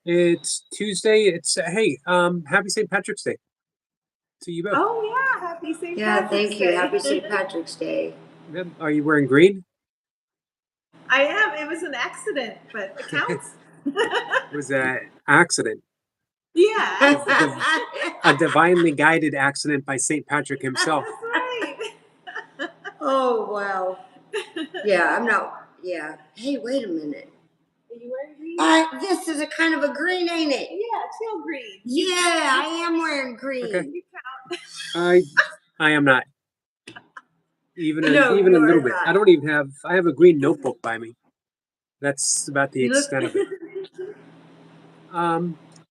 It's Tuesday. It's hey, happy St. Patrick's Day to you both. Oh yeah, happy St. Yeah, Patrick's thank you. Day. Happy St. Patrick's Day. Yep. Are you wearing green? I am. It was an accident, but it counts. It was an accident, Yeah, a divinely guided accident by St. Patrick himself. that's right. Oh, wow. Yeah, I'm not. Yeah. Hey, wait a minute. Are you wearing green? This is a kind of a green, ain't it? Yeah, teal green. Yeah, I am wearing green. Okay. You count. I am not. Even a No, even a you little are bit. not. I don't even have. I have a green notebook by me. That's about the You look. extent of it.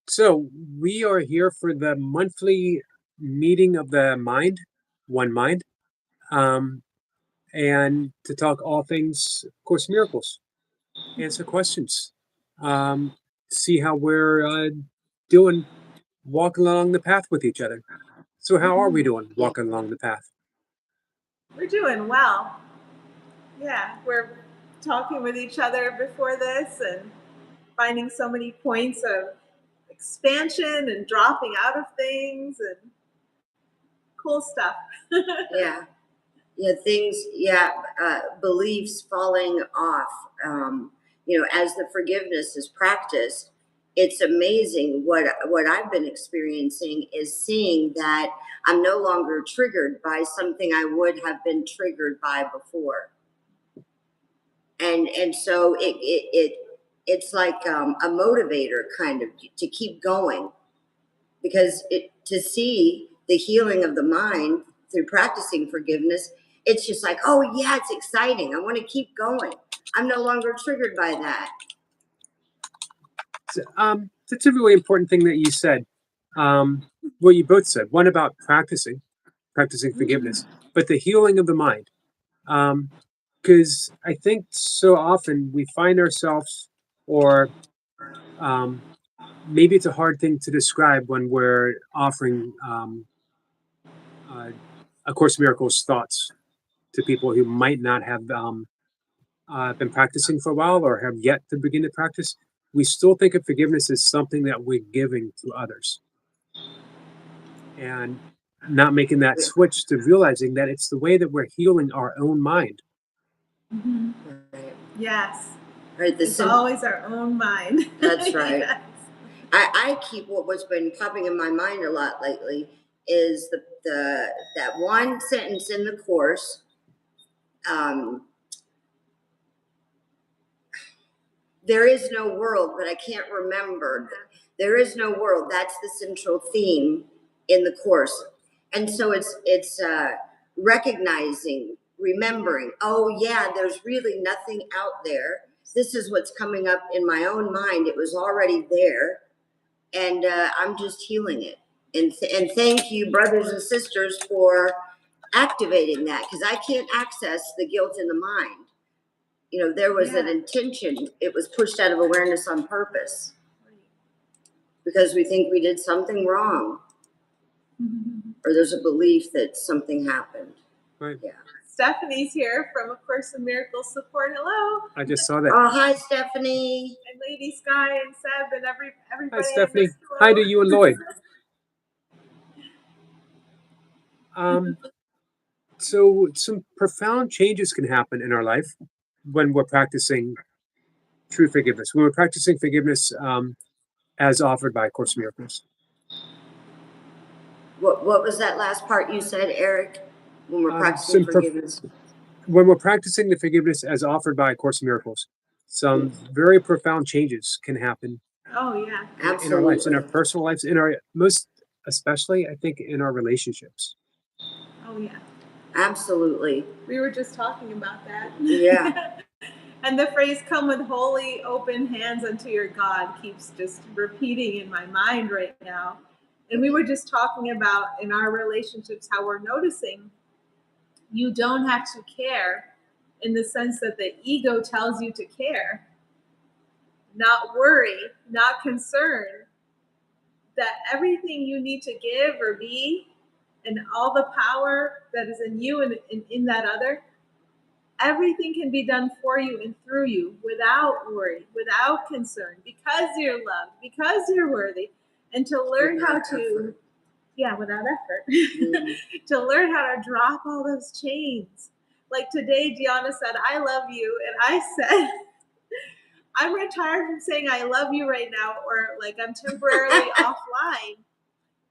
So we are here for the monthly meeting of the mind, One Mind, and to talk all things Course in Miracles, answer questions, see how we're doing walking along the path with each other. So how are we doing walking along the path? We're doing well. Yeah, we're talking with each other before this and finding so many points of expansion and dropping out of things and cool stuff. Yeah. Yeah, things, beliefs falling off. As the forgiveness is practiced, it's amazing what I've been experiencing is seeing that I'm no longer triggered by something I would have been triggered by before. And so it's like a motivator kind of to keep going, because to see the healing of the mind through practicing forgiveness, it's just like, oh yeah, it's exciting. I want to keep going. I'm no longer triggered by that. That's a really important thing that you said. Well, you both said one about practicing forgiveness, but the healing of the mind. Because I think so often we find ourselves, or maybe it's a hard thing to describe when we're offering A Course in Miracles thoughts to people who might not have been practicing for a while or have yet to begin to practice. We still think of forgiveness as something that we're giving to others, and not making that switch to realizing that it's the way that we're healing our own mind. Mm-hmm. Right. Yes. Right. It's always our own mind. That's right. Yes. I keep what's been popping in my mind a lot lately is that one sentence in the Course. There is no world, but I can't remember. There is no world. That's the central theme in the Course. And so it's recognizing, remembering, oh yeah, there's really nothing out there. This is what's coming up in my own mind. It was already there, and I'm just healing it. And thank you, brothers and sisters, for activating that, because I can't access the guilt in the mind. There was an intention. It was pushed out of awareness on purpose because we think we did something wrong, or there's a belief that something happened. Right. Yeah. Stephanie's here from A Course in Miracles support. Hello. I just saw that. Oh, hi, Stephanie. And Lady Sky and Seb and everybody. Hi, Stephanie. Hi to you and Lloyd. So some profound changes can happen in our life when we're practicing true forgiveness. When we're practicing forgiveness as offered by A Course in Miracles. What was that last part you said, Eric? When we're practicing forgiveness? When we're practicing the forgiveness as offered by A Course in Miracles, some very profound changes can happen. Oh yeah, absolutely. In our lives, in our personal lives, most especially, I think, in our relationships. Oh yeah. Absolutely. We were just talking about that. Yeah. And the phrase "come with holy open hands unto your God" keeps just repeating in my mind right now. And we were just talking about in our relationships how we're noticing you don't have to care in the sense that the ego tells you to care, not worry, not concern, that everything you need to give or be and all the power that is in you and in that other everything can be done for you and through you without worry, without concern, because you're loved, because you're worthy. And to learn how to, without effort, to learn how to drop all those chains. Like today, DeeOna said, I love you. And I said, I'm retired from saying I love you right now, or like I'm temporarily offline,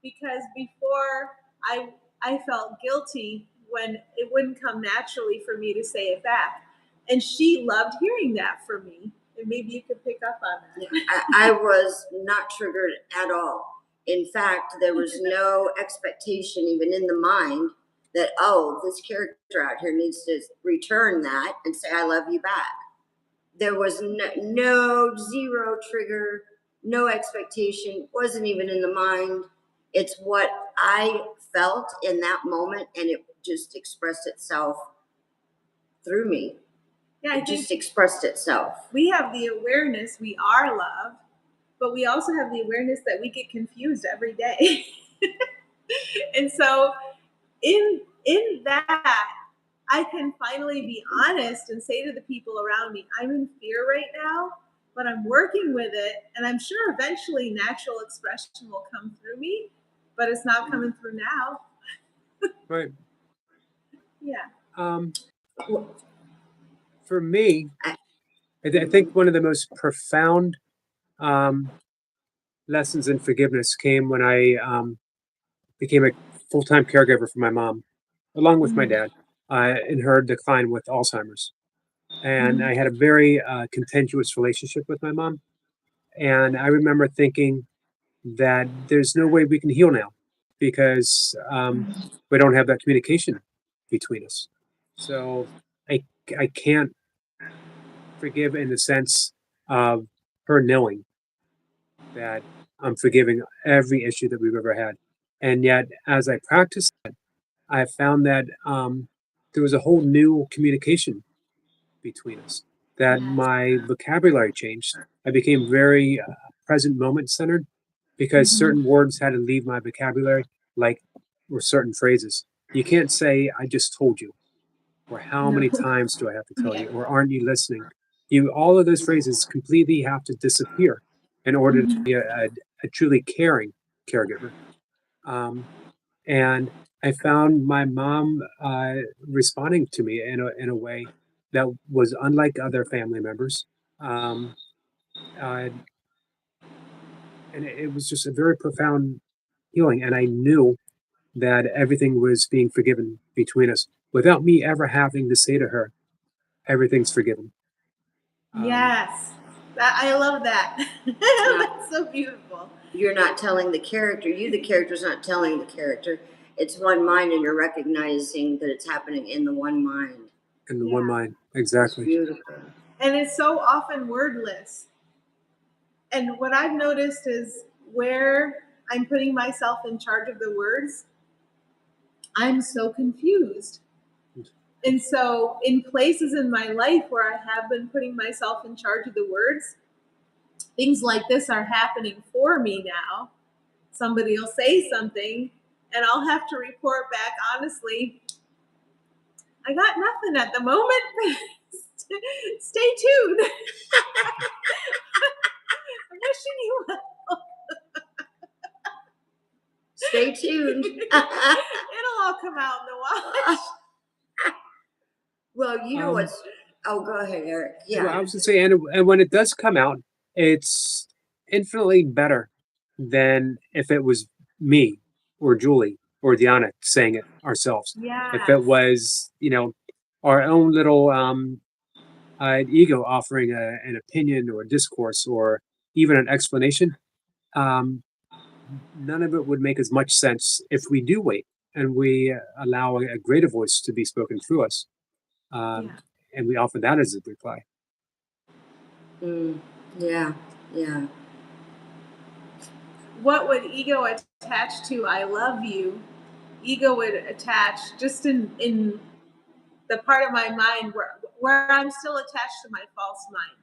because before I felt guilty when it wouldn't come naturally for me to say it back. And she loved hearing that from me. And maybe you could pick up on that. I was not triggered at all. In fact, there was no expectation even in the mind that, oh, this character out here needs to return that and say, I love you back. There was no zero trigger, no expectation, wasn't even in the mind. It's what I felt in that moment, and it just expressed itself through me. Yeah, it just expressed itself. We have the awareness we are loved, but we also have the awareness that we get confused every day. And so in that, I can finally be honest and say to the people around me, I'm in fear right now, but I'm working with it. And I'm sure eventually natural expression will come through me, but it's not coming through now. Right. Yeah. For me, I think one of the most profound lessons in forgiveness came when I became a full-time caregiver for my mom, along with my dad, in her decline with Alzheimer's. And I had a very contentious relationship with my mom. And I remember thinking that there's no way we can heal now because we don't have that communication between us. So I can't forgive in the sense of her knowing that I'm forgiving every issue that we've ever had. And yet, as I practiced it, I found that there was a whole new communication between us, that my vocabulary changed. I became very present moment centered because certain words had to leave my vocabulary, like or certain phrases. You can't say, I just told you, or how many times do I have to tell you, or aren't you listening? All of those phrases completely have to disappear in order to be a truly caring caregiver. And I found my mom responding to me in a way that was unlike other family members. And it was just a very profound healing. And I knew that everything was being forgiven between us without me ever having to say to her, everything's forgiven. Yes. I love that. That's so beautiful. You're not telling the character. The character's not telling the character. It's one mind, and you're recognizing that it's happening in the one mind. In the one mind, exactly. It's beautiful. And it's so often wordless. And what I've noticed is where I'm putting myself in charge of the words, I'm so confused. And so in places in my life where I have been putting myself in charge of the words, things like this are happening for me now. Somebody will say something and I'll have to report back honestly, I got nothing at the moment. Stay tuned. I'm wishing you well. Stay tuned. It'll all come out in the wash. Well, you know what's... Oh, go ahead, Eric. Yeah. Well, I was going to say, and when it does come out, it's infinitely better than if it was me or Julie or DeeOna saying it ourselves. Yes. If it was, our own little ego offering an opinion or a discourse or even an explanation, none of it would make as much sense if we do wait and we allow a greater voice to be spoken through us. And we offer that as a reply. Yeah. What would ego attach to I love you? Ego would attach just in the part of my mind where I'm still attached to my false mind.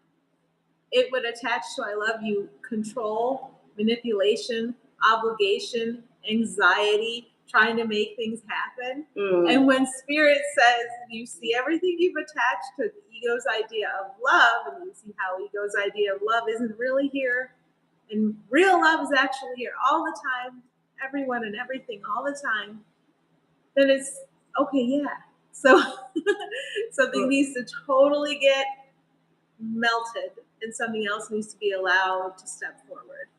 It would attach to I love you control, manipulation, obligation, anxiety, trying to make things happen. Mm. And when Spirit says, you see everything you've attached to ego's idea of love, and you see how ego's idea of love isn't really here, and real love is actually here all the time, everyone and everything all the time, then it's okay, yeah. So something needs to totally get melted, and something else needs to be allowed to step forward.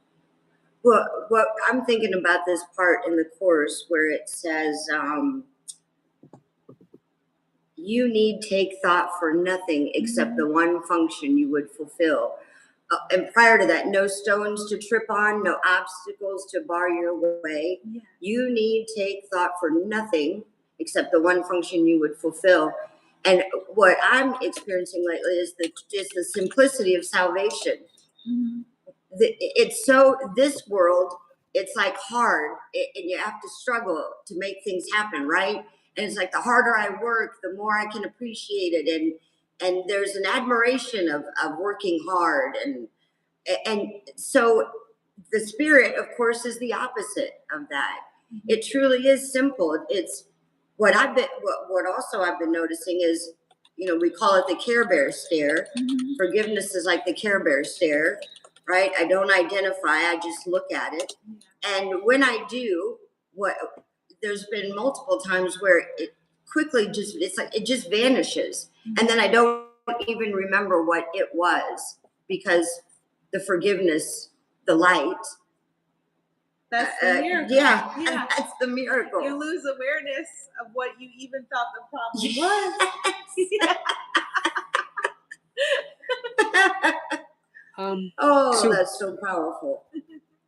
Well, what I'm thinking about this part in the Course where it says, you need take thought for nothing except the one function you would fulfill. And prior to that, no stones to trip on, no obstacles to bar your way. Yeah. You need take thought for nothing except the one function you would fulfill. And what I'm experiencing lately is the simplicity of salvation. Mm-hmm. It's so, this world, it's like hard, and you have to struggle to make things happen, right? And it's like the harder I work, the more I can appreciate it, and there's an admiration of working hard, and so the Spirit, of course, is the opposite of that. It truly is simple. It's what also I've been noticing is, we call it the Care Bear stare. Mm-hmm. Forgiveness is like the Care Bear stare, right? I don't identify, I just look at it. And when I do, there's been multiple times where it quickly it's like it just vanishes. And then I don't even remember what it was, because the forgiveness, the light. That's the miracle. Yeah, that's the miracle. You lose awareness of what you even thought the problem was. So that's so powerful.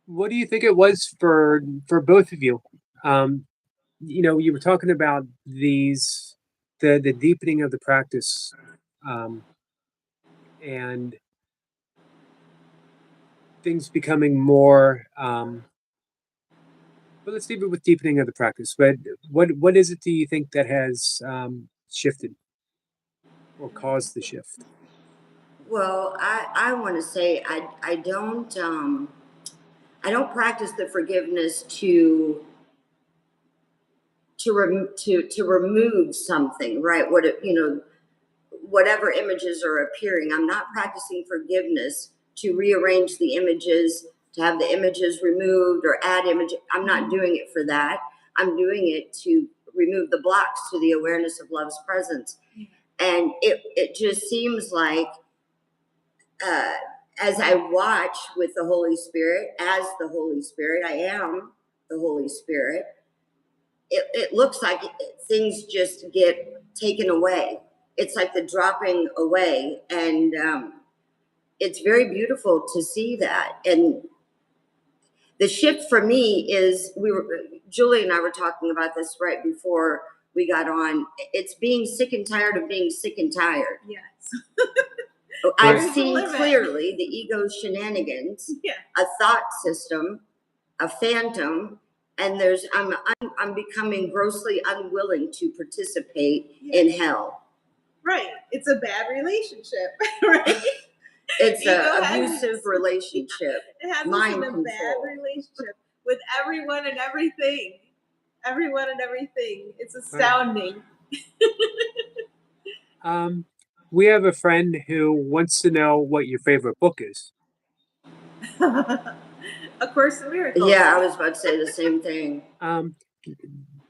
What do you think it was for both of you? You were talking about the deepening of the practice, and things becoming more. But let's leave it with deepening of the practice. But what is it, do you think, that has shifted or caused the shift? Well, I want to say I don't practice the forgiveness to remove something, right? Whatever images are appearing, I'm not practicing forgiveness to rearrange the images, to have the images removed or add images. I'm not doing it for that. I'm doing it to remove the blocks to the awareness of love's presence. And it just seems like, as I watch with the Holy Spirit, as the Holy Spirit, I am the Holy Spirit, it looks like things just get taken away. It's like the dropping away. And it's very beautiful to see that. And the shift for me is, Julie and I were talking about this right before we got on. It's being sick and tired of being sick and tired. Yes. I've seen clearly the ego's shenanigans, a thought system, a phantom, and I'm becoming grossly unwilling to participate in hell. Right. It's a bad relationship, right? It's an abusive relationship. It has mind us in a bad relationship with everyone and everything. Everyone and everything. It's astounding. We have a friend who wants to know what your favorite book is. A Course in Miracles. Yeah, I was about to say the same thing.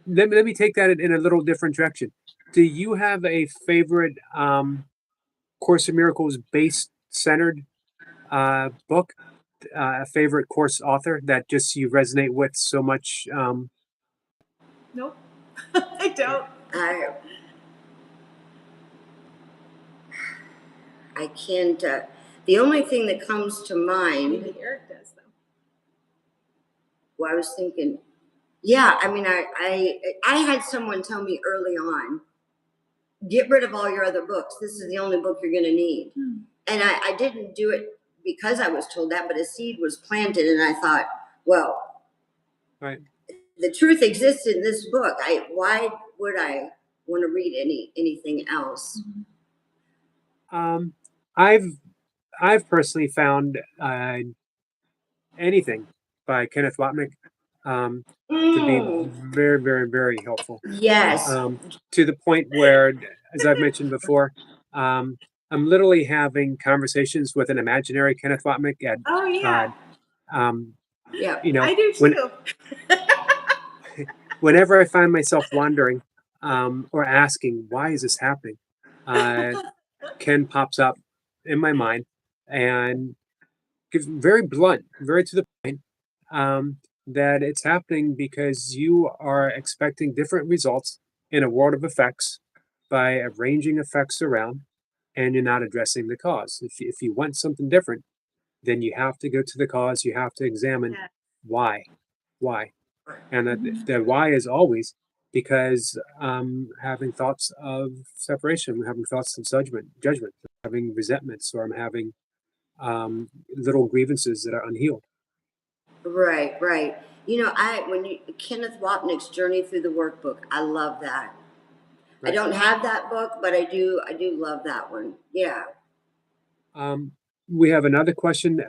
Let me take that in a little different direction. Do you have a favorite Course in Miracles base-centered book? A favorite Course author that just you resonate with so much? Nope, I don't. I can't. The only thing that comes to mind. Maybe Eric does, though. Well, I was thinking. Yeah, I mean, I had someone tell me early on, get rid of all your other books. This is the only book you're going to need. And I didn't do it because I was told that, but a seed was planted, and I thought, well, right. The truth exists in this book. Why would I want to read anything else? I've personally found anything by Kenneth Wapnick to be Mm. very, very, very helpful. Yes. To the point where, as I've mentioned before, I'm literally having conversations with an imaginary Kenneth Wapnick at, Oh yeah, Yeah. you know, I do when too. whenever I find myself wondering or asking, why is this happening? Ken pops up in my mind and gives very blunt, very to the point, that it's happening because you are expecting different results in a world of effects by arranging effects around, and you're not addressing the cause. If you want something different, then you have to go to the cause. You have to examine Yeah. why. Why? And Mhm. the why is always because having thoughts of separation, having thoughts of judgment, having resentments, or I'm having little grievances that are unhealed. Right, right. You know, when you Kenneth Wapnick's Journey Through the Workbook, I love that. I Right. don't have that book, but I do love that one. Yeah. We have another question.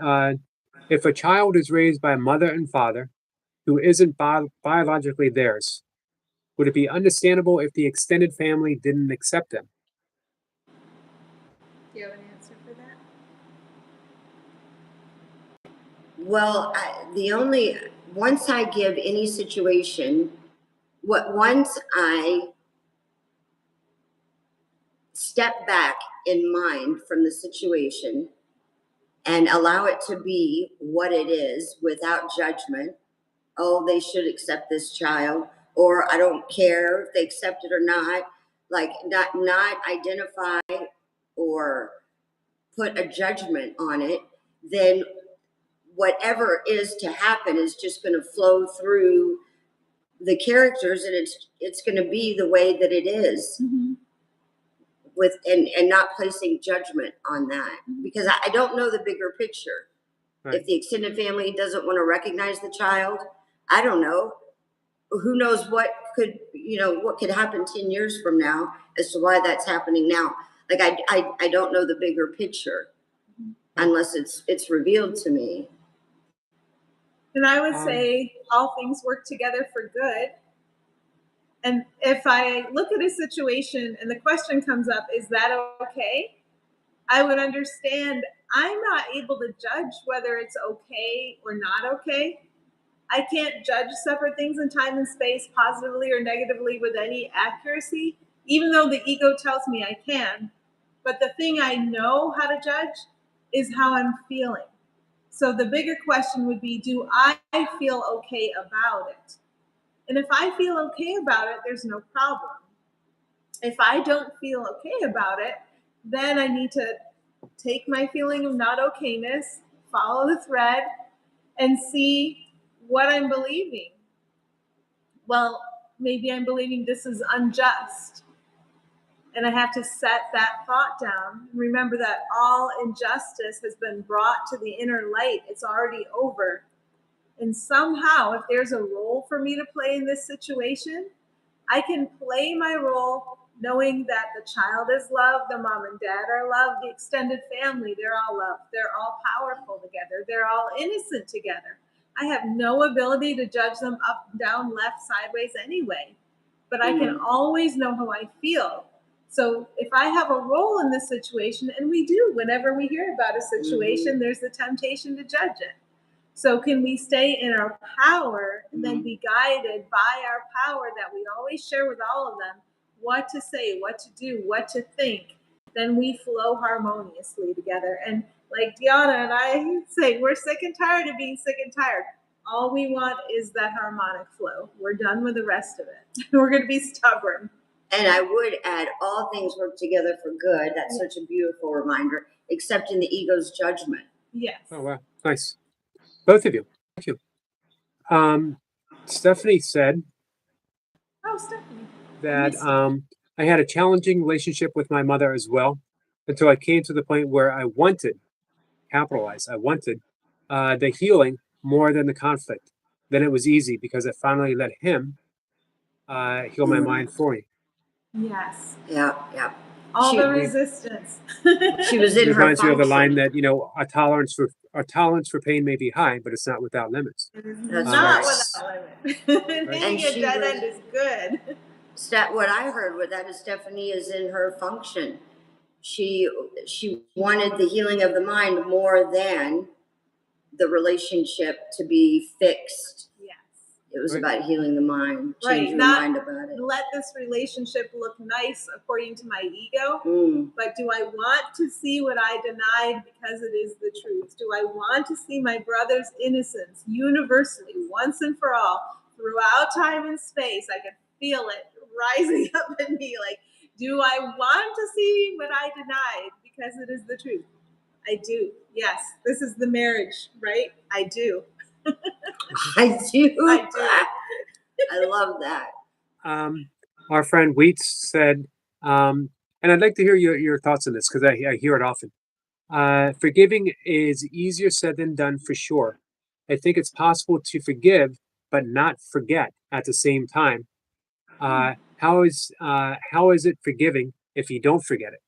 If a child is raised by a mother and father who isn't biologically theirs, would it be understandable if the extended family didn't accept them? Do you have an answer for that? Well, the only once I give any situation, once I step back in mind from the situation and allow it to be what it is without judgment. Oh, they should accept this child, or I don't care if they accept it or not. Like not identify or put a judgment on it, then whatever is to happen is just going to flow through the characters, and it's going to be the way that it is, Mm-hmm. with and not placing judgment on that, because I don't know the bigger picture. Right. If the extended family doesn't want to recognize the child, I don't know. Who knows what could happen 10 years from now as to why that's happening now. Like I don't know the bigger picture unless it's revealed to me. And I would Um, say all things work together for good. And if I look at a situation and the question comes up, is that okay? I would understand I'm not able to judge whether it's okay or not okay. I can't judge separate things in time and space positively or negatively with any accuracy, even though the ego tells me I can. But the thing I know how to judge is how I'm feeling. So the bigger question would be, do I feel okay about it? And if I feel okay about it, there's no problem. If I don't feel okay about it, then I need to take my feeling of not okayness, follow the thread, and see what I'm believing. Well, maybe I'm believing this is unjust. And I have to set that thought down. Remember that all injustice has been brought to the inner light. It's already over. And somehow, if there's a role for me to play in this situation, I can play my role knowing that the child is loved, the mom and dad are loved, the extended family, they're all loved. They're all powerful together. They're all innocent together. I have no ability to judge them up, down, left, sideways anyway, but I can always know how I feel. So if I have a role in this situation, and we do, whenever we hear about a situation, there's the temptation to judge it. So can we stay in our power and then be guided by our power that we always share with all of them, what to say, what to do, what to think? Then we flow harmoniously together. And like DeeOna and I say, we're sick and tired of being sick and tired. All we want is that harmonic flow. We're done with the rest of it. We're going to be stubborn. And I would add, all things work together for good. That's such a beautiful reminder, except in the ego's judgment. Yes. Oh, wow. Nice. Both of you. Thank you. Stephanie said Oh, Stephanie. that I had a challenging relationship with my mother as well, until I came to the point where I wanted, capitalize, I wanted the healing more than the conflict. Then it was easy because I finally let him heal my mind for me. Yes. Yeah, yeah. All She- the resistance. She was in her Reminds you of the line function. that a tolerance for pain may be high, but it's not without limits. It is That's not right. without limit. Right. Being And a she dead was- end is good. What I heard with that is Stephanie is in her function. She wanted the healing of the mind more than the relationship to be fixed. Yes. It was Right. about healing the mind, Right, change your not- mind about it. Let this relationship look nice according to my ego, Mm, but do I want to see what I denied because it is the truth? Do I want to see my brother's innocence universally, once and for all, throughout time and space? I can feel it rising up in me. Like, do I want to see what I denied because it is the truth? I do. Yes, this is the marriage, right? I do. I do. I do. I love that. Our friend Wheats said, and I'd like to hear your thoughts on this because I hear it often. Forgiving is easier said than done for sure. I think it's possible to forgive but not forget at the same time. How is it forgiving if you don't forget it?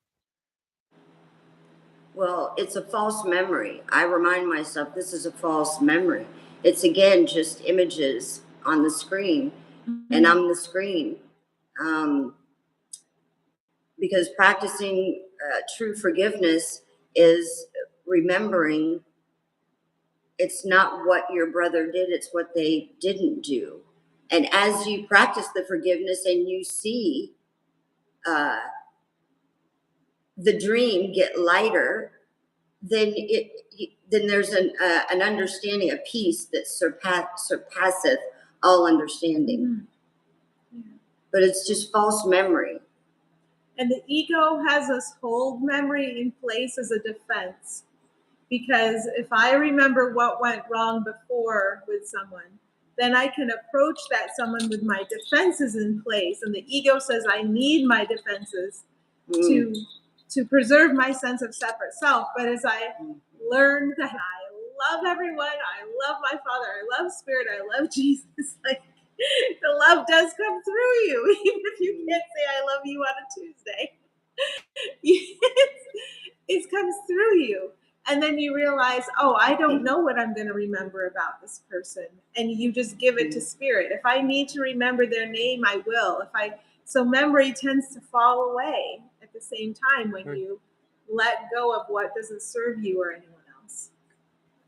Well, it's a false memory. I remind myself this is a false memory. It's again just images on the screen, and I'm the screen. Because practicing true forgiveness is remembering it's not what your brother did, it's what they didn't do. And as you practice the forgiveness and you see the dream get lighter, then there's an understanding, a peace that surpasseth all understanding. Mm-hmm. But it's just false memory. And the ego has us hold memory in place as a defense. Because if I remember what went wrong before with someone, then I can approach that someone with my defenses in place. And the ego says I need my defenses to preserve my sense of separate self. But as I learn that I love everyone, I love my Father, I love Spirit, I love Jesus, like the love does come through you, even if you can't say I love you on a Tuesday. It comes through you. And then you realize, oh, I don't know what I'm going to remember about this person. And you just give it to Spirit. If I need to remember their name, I will. So memory tends to fall away at the same time when you let go of what doesn't serve you or anyone else.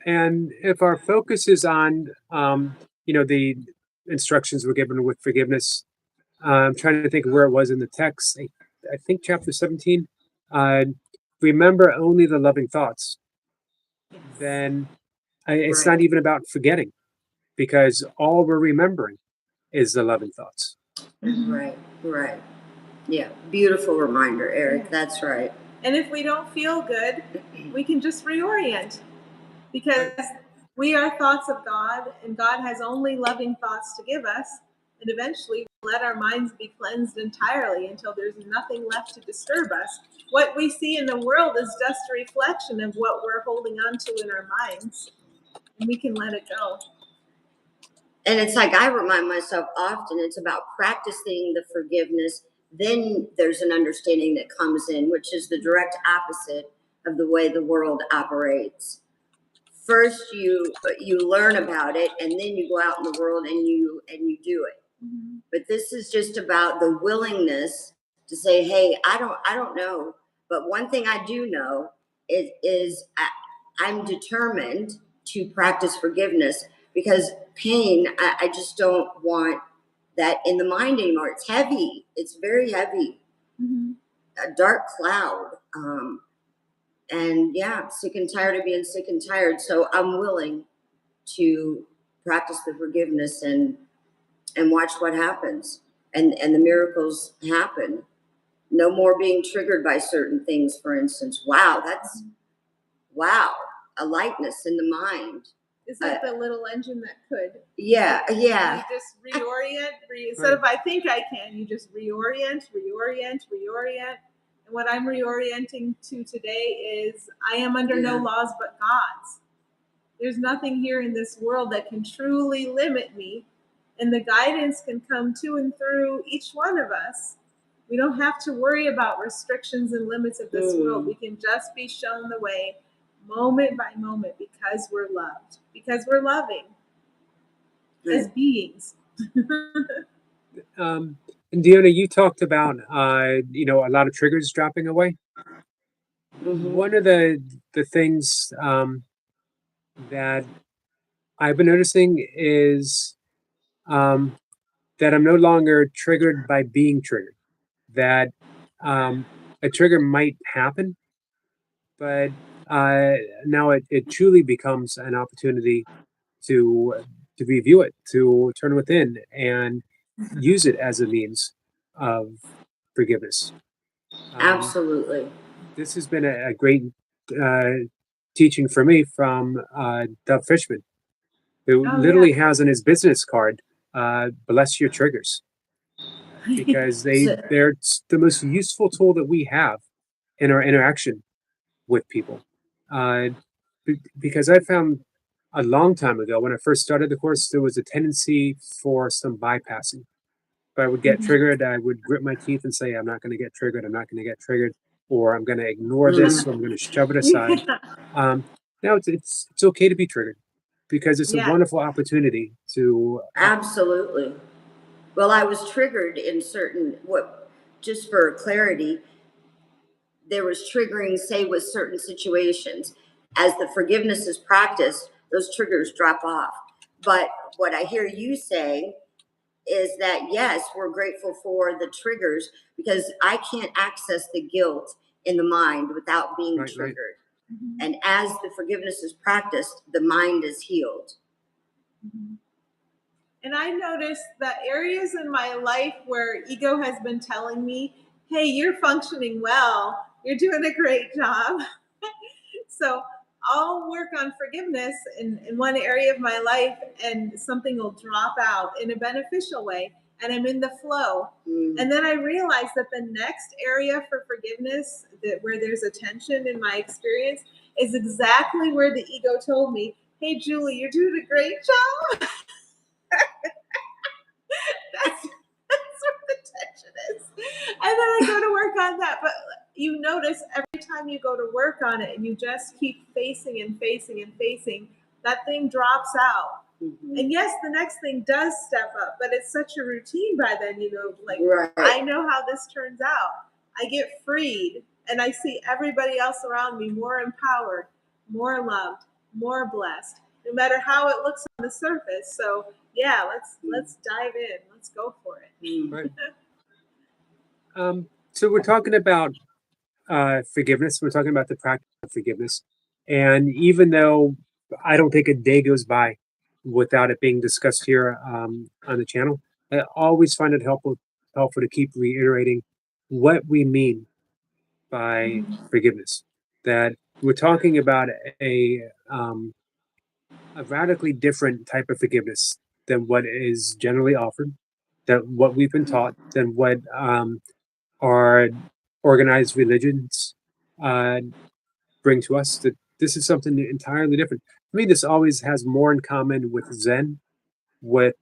And if our focus is on, the instructions we're given with forgiveness, I'm trying to think of where it was in the text. I think chapter 17. Remember only the loving thoughts. Yes. Then it's Right. not even about forgetting, because all we're remembering is the loving thoughts. Right. Yeah, beautiful reminder, Eric. That's right. And if we don't feel good, we can just reorient, because we are thoughts of God, and God has only loving thoughts to give us. And eventually let our minds be cleansed entirely until there's nothing left to disturb us. What we see in the world is just a reflection of what we're holding on to in our minds, and we can let it go. And it's like I remind myself often, it's about practicing the forgiveness. Then there's an understanding that comes in, which is the direct opposite of the way the world operates. First, you learn about it, and then you go out in the world and you do it. Mm-hmm. But this is just about the willingness to say, "Hey, I don't know, but one thing I do know is I'm determined to practice forgiveness, because pain, I just don't want that in the mind anymore. It's heavy. It's very heavy, Mm-hmm. a dark cloud." And yeah, sick and tired of being sick and tired. So I'm willing to practice the forgiveness and watch what happens. And the miracles happen. No more being triggered by certain things, for instance. Wow, a lightness in the mind. Is that the little engine that could? Yeah. You just reorient. Instead of I think I can, you just reorient. And what I'm reorienting to today is I am under no laws but God's. There's nothing here in this world that can truly limit me. And the guidance can come to and through each one of us We don't have to worry about restrictions and limits of this world. We can just be shown the way moment by moment because we're loved, because we're loving as beings. And DeeOna, you talked about a lot of triggers dropping away. One of the things that I've been noticing is that I'm no longer triggered by being triggered. That a trigger might happen, but now it truly becomes an opportunity to review it, to turn within and use it as a means of forgiveness. Absolutely. This has been a great teaching for me from Doug Fishman, who literally has on his business card, "Bless your triggers," because they're the most useful tool that we have in our interaction with people. Because I found a long time ago when I first started the course, there was a tendency for some bypassing. If I would get triggered, I would grit my teeth and say, "I'm not going to get triggered. I'm not going to get triggered," or "I'm going to ignore this, or I'm going to shove it aside." Now it's okay to be triggered because it's a wonderful opportunity to. Absolutely. Well, I was triggered in certain, just for clarity, there was triggering, say, with certain situations. As the forgiveness is practiced, those triggers drop off. But what I hear you say is that, yes, we're grateful for the triggers because I can't access the guilt in the mind without being triggered. And as the forgiveness is practiced, the mind is healed. And I noticed that areas in my life where ego has been telling me, hey, you're functioning well, you're doing a great job. So I'll work on forgiveness in one area of my life and something will drop out in a beneficial way and I'm in the flow. And then I realized that the next area for forgiveness, where there's a tension in my experience, is exactly where the ego told me, hey, Julie, you're doing a great job. That's where the tension is. And then I go to work on that. But you notice every time you go to work on it and you just keep facing and facing and facing, that thing drops out. And yes, the next thing does step up, but it's such a routine by then, I know how this turns out. I get freed and I see everybody else around me more empowered, more loved, more blessed, no matter how it looks on the surface. So yeah, let's dive in. Let's go for it. Right. So we're talking about forgiveness. We're talking about the practice of forgiveness. And even though I don't think a day goes by without it being discussed here on the channel, I always find it helpful to keep reiterating what we mean by forgiveness. That we're talking about a radically different type of forgiveness than what is generally offered, that what we've been taught, than what our organized religions bring to us. That this is something entirely different. For me, this always has more in common with Zen, with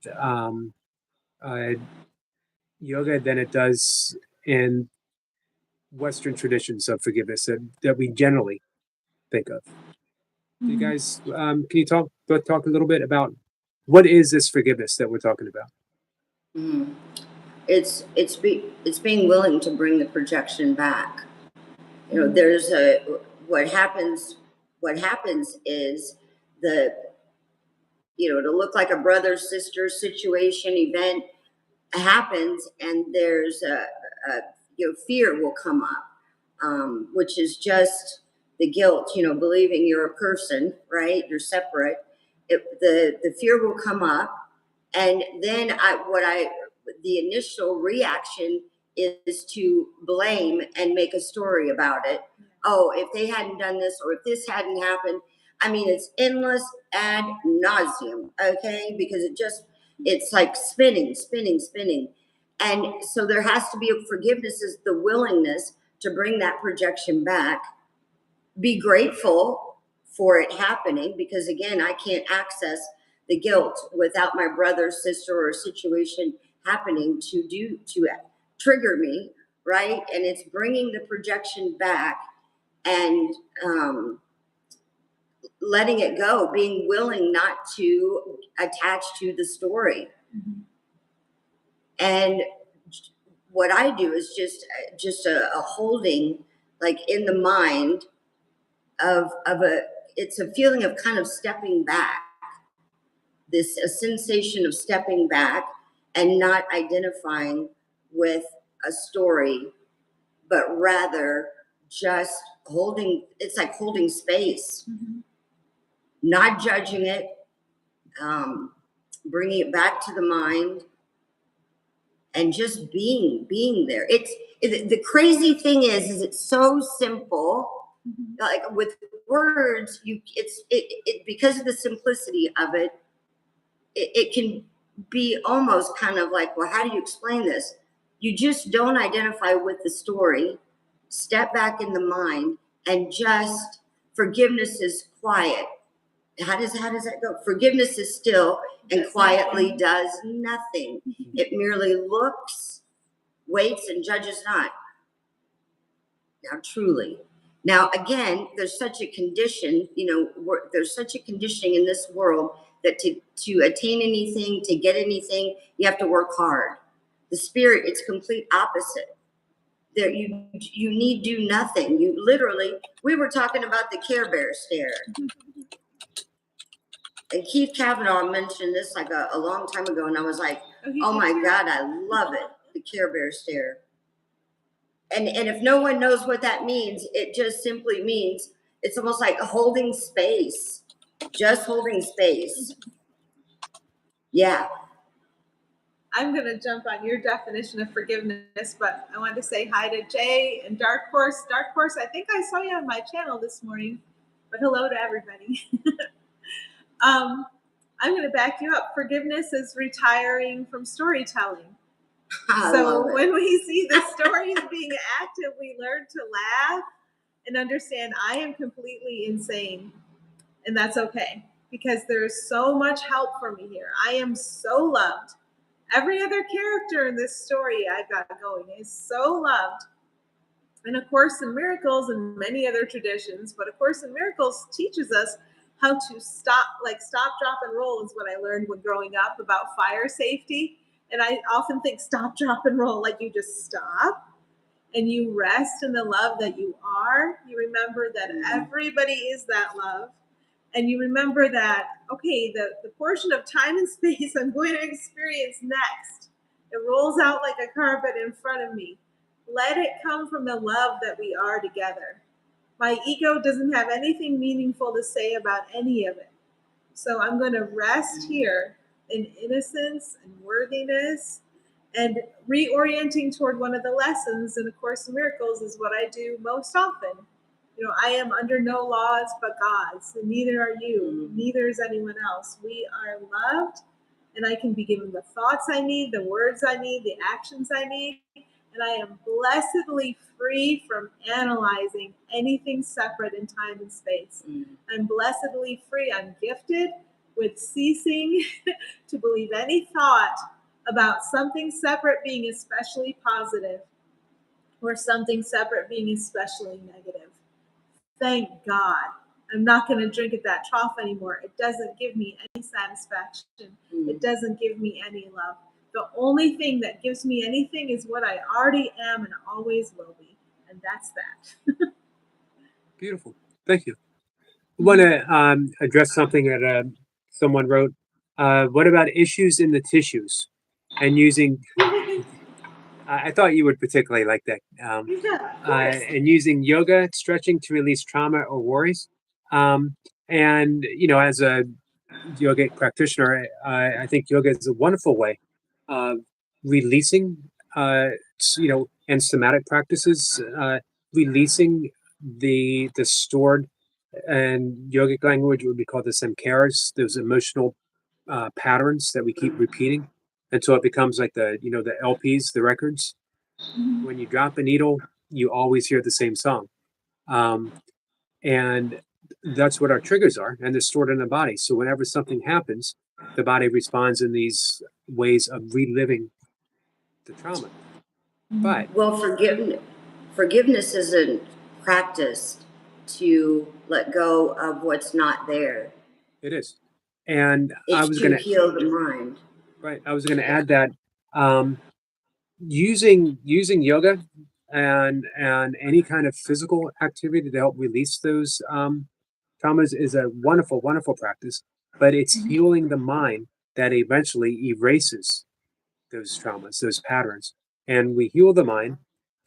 yoga, than it does in Western traditions of forgiveness that we generally think of. You guys, can you talk a little bit about what is this forgiveness that we're talking about? It's being willing to bring the projection back. There's what happens is it'll look like a brother sister situation event happens, and there's a fear will come up, which is just the guilt, believing you're a person, right? You're separate. The fear will come up, and then the initial reaction is to blame and make a story about it. Oh, if they hadn't done this, or if this hadn't happened. I mean, it's endless ad nauseum, okay? Because it's like spinning. And so there has to be forgiveness, is the willingness to bring that projection back. Be grateful for it happening, because again, I can't access the guilt without my brother, sister, or situation happening to trigger me, right? And it's bringing the projection back and letting it go, being willing not to attach to the story. Mhm. And what I do is just a holding, like in the mind of it's a feeling of kind of stepping back, a sensation of stepping back and not identifying with a story, but rather just holding, it's like holding space, Mhm. not judging it, bringing it back to the mind, and just being there. The crazy thing is it's so simple. Mhm. Like with words, it because of the simplicity of it, it can be almost kind of like, well, how do you explain this? You just don't identify with the story, step back in the mind, and just forgiveness is quiet. How does that go? Forgiveness is still and quietly does nothing. It merely looks, waits, and judges not. Now, truly. Now, again, there's such a condition, there's such a conditioning in this world that to attain anything, to get anything, you have to work hard. The spirit, it's complete opposite. There, you need do nothing. You literally, we were talking about the Care Bear stare. And Keith Kavanaugh mentioned this like a long time ago, and I was like, oh my God, I love it, the Care Bear stare. And if no one knows what that means, it just simply means it's almost like holding space, just holding space. Yeah. I'm going to jump on your definition of forgiveness, but I wanted to say hi to Jay and Dark Horse. Dark Horse, I think I saw you on my channel this morning, but hello to everybody. I'm going to back you up. Forgiveness is retiring from storytelling. So when we see the stories being active, we learn to laugh and understand I am completely insane. And that's okay, because there's so much help for me here. I am so loved. Every other character in this story I've got going is so loved. And A Course in Miracles and many other traditions, but A Course in Miracles teaches us how to stop, drop, and roll is what I learned when growing up about fire safety. And I often think stop, drop, and roll, like you just stop and you rest in the love that you are. You remember that everybody is that love. And you remember that, okay, the portion of time and space I'm going to experience next, it rolls out like a carpet in front of me. Let it come from the love that we are together. My ego doesn't have anything meaningful to say about any of it. So I'm going to rest here in innocence and worthiness, and reorienting toward one of the lessons in A Course in Miracles is what I do most often. I am under no laws but God's, and neither are you, neither is anyone else. We are loved, and I can be given the thoughts I need, the words I need, the actions I need, and I am blessedly free from analyzing anything separate in time and space. I'm blessedly free. I'm gifted with ceasing to believe any thought about something separate being especially positive or something separate being especially negative. Thank God. I'm not going to drink at that trough anymore. It doesn't give me any satisfaction. It doesn't give me any love. The only thing that gives me anything is what I already am and always will be. And that's that. Beautiful. Thank you. I want to address something that someone wrote. What about issues in the tissues and using... I thought you would particularly like that. Yeah, of course. And using yoga, stretching to release trauma or worries. And, as a yogic practitioner, I think yoga is a wonderful way of releasing, and somatic practices, releasing the stored, and yogic language would be called the samskaras, those emotional patterns that we keep repeating until it becomes like the LPs, the records. When you drop a needle, you always hear the same song. And that's what our triggers are, and they're stored in the body. So whenever something happens, the body responds in these ways of reliving the trauma. But Well, forgiveness isn't practiced to let go of what's not there. it is. And I It's was to going to, heal the mind. right, I was going to add that using yoga and any kind of physical activity to help release those traumas is a wonderful, wonderful practice. But it's healing the mind that eventually erases those traumas, those patterns, and we heal the mind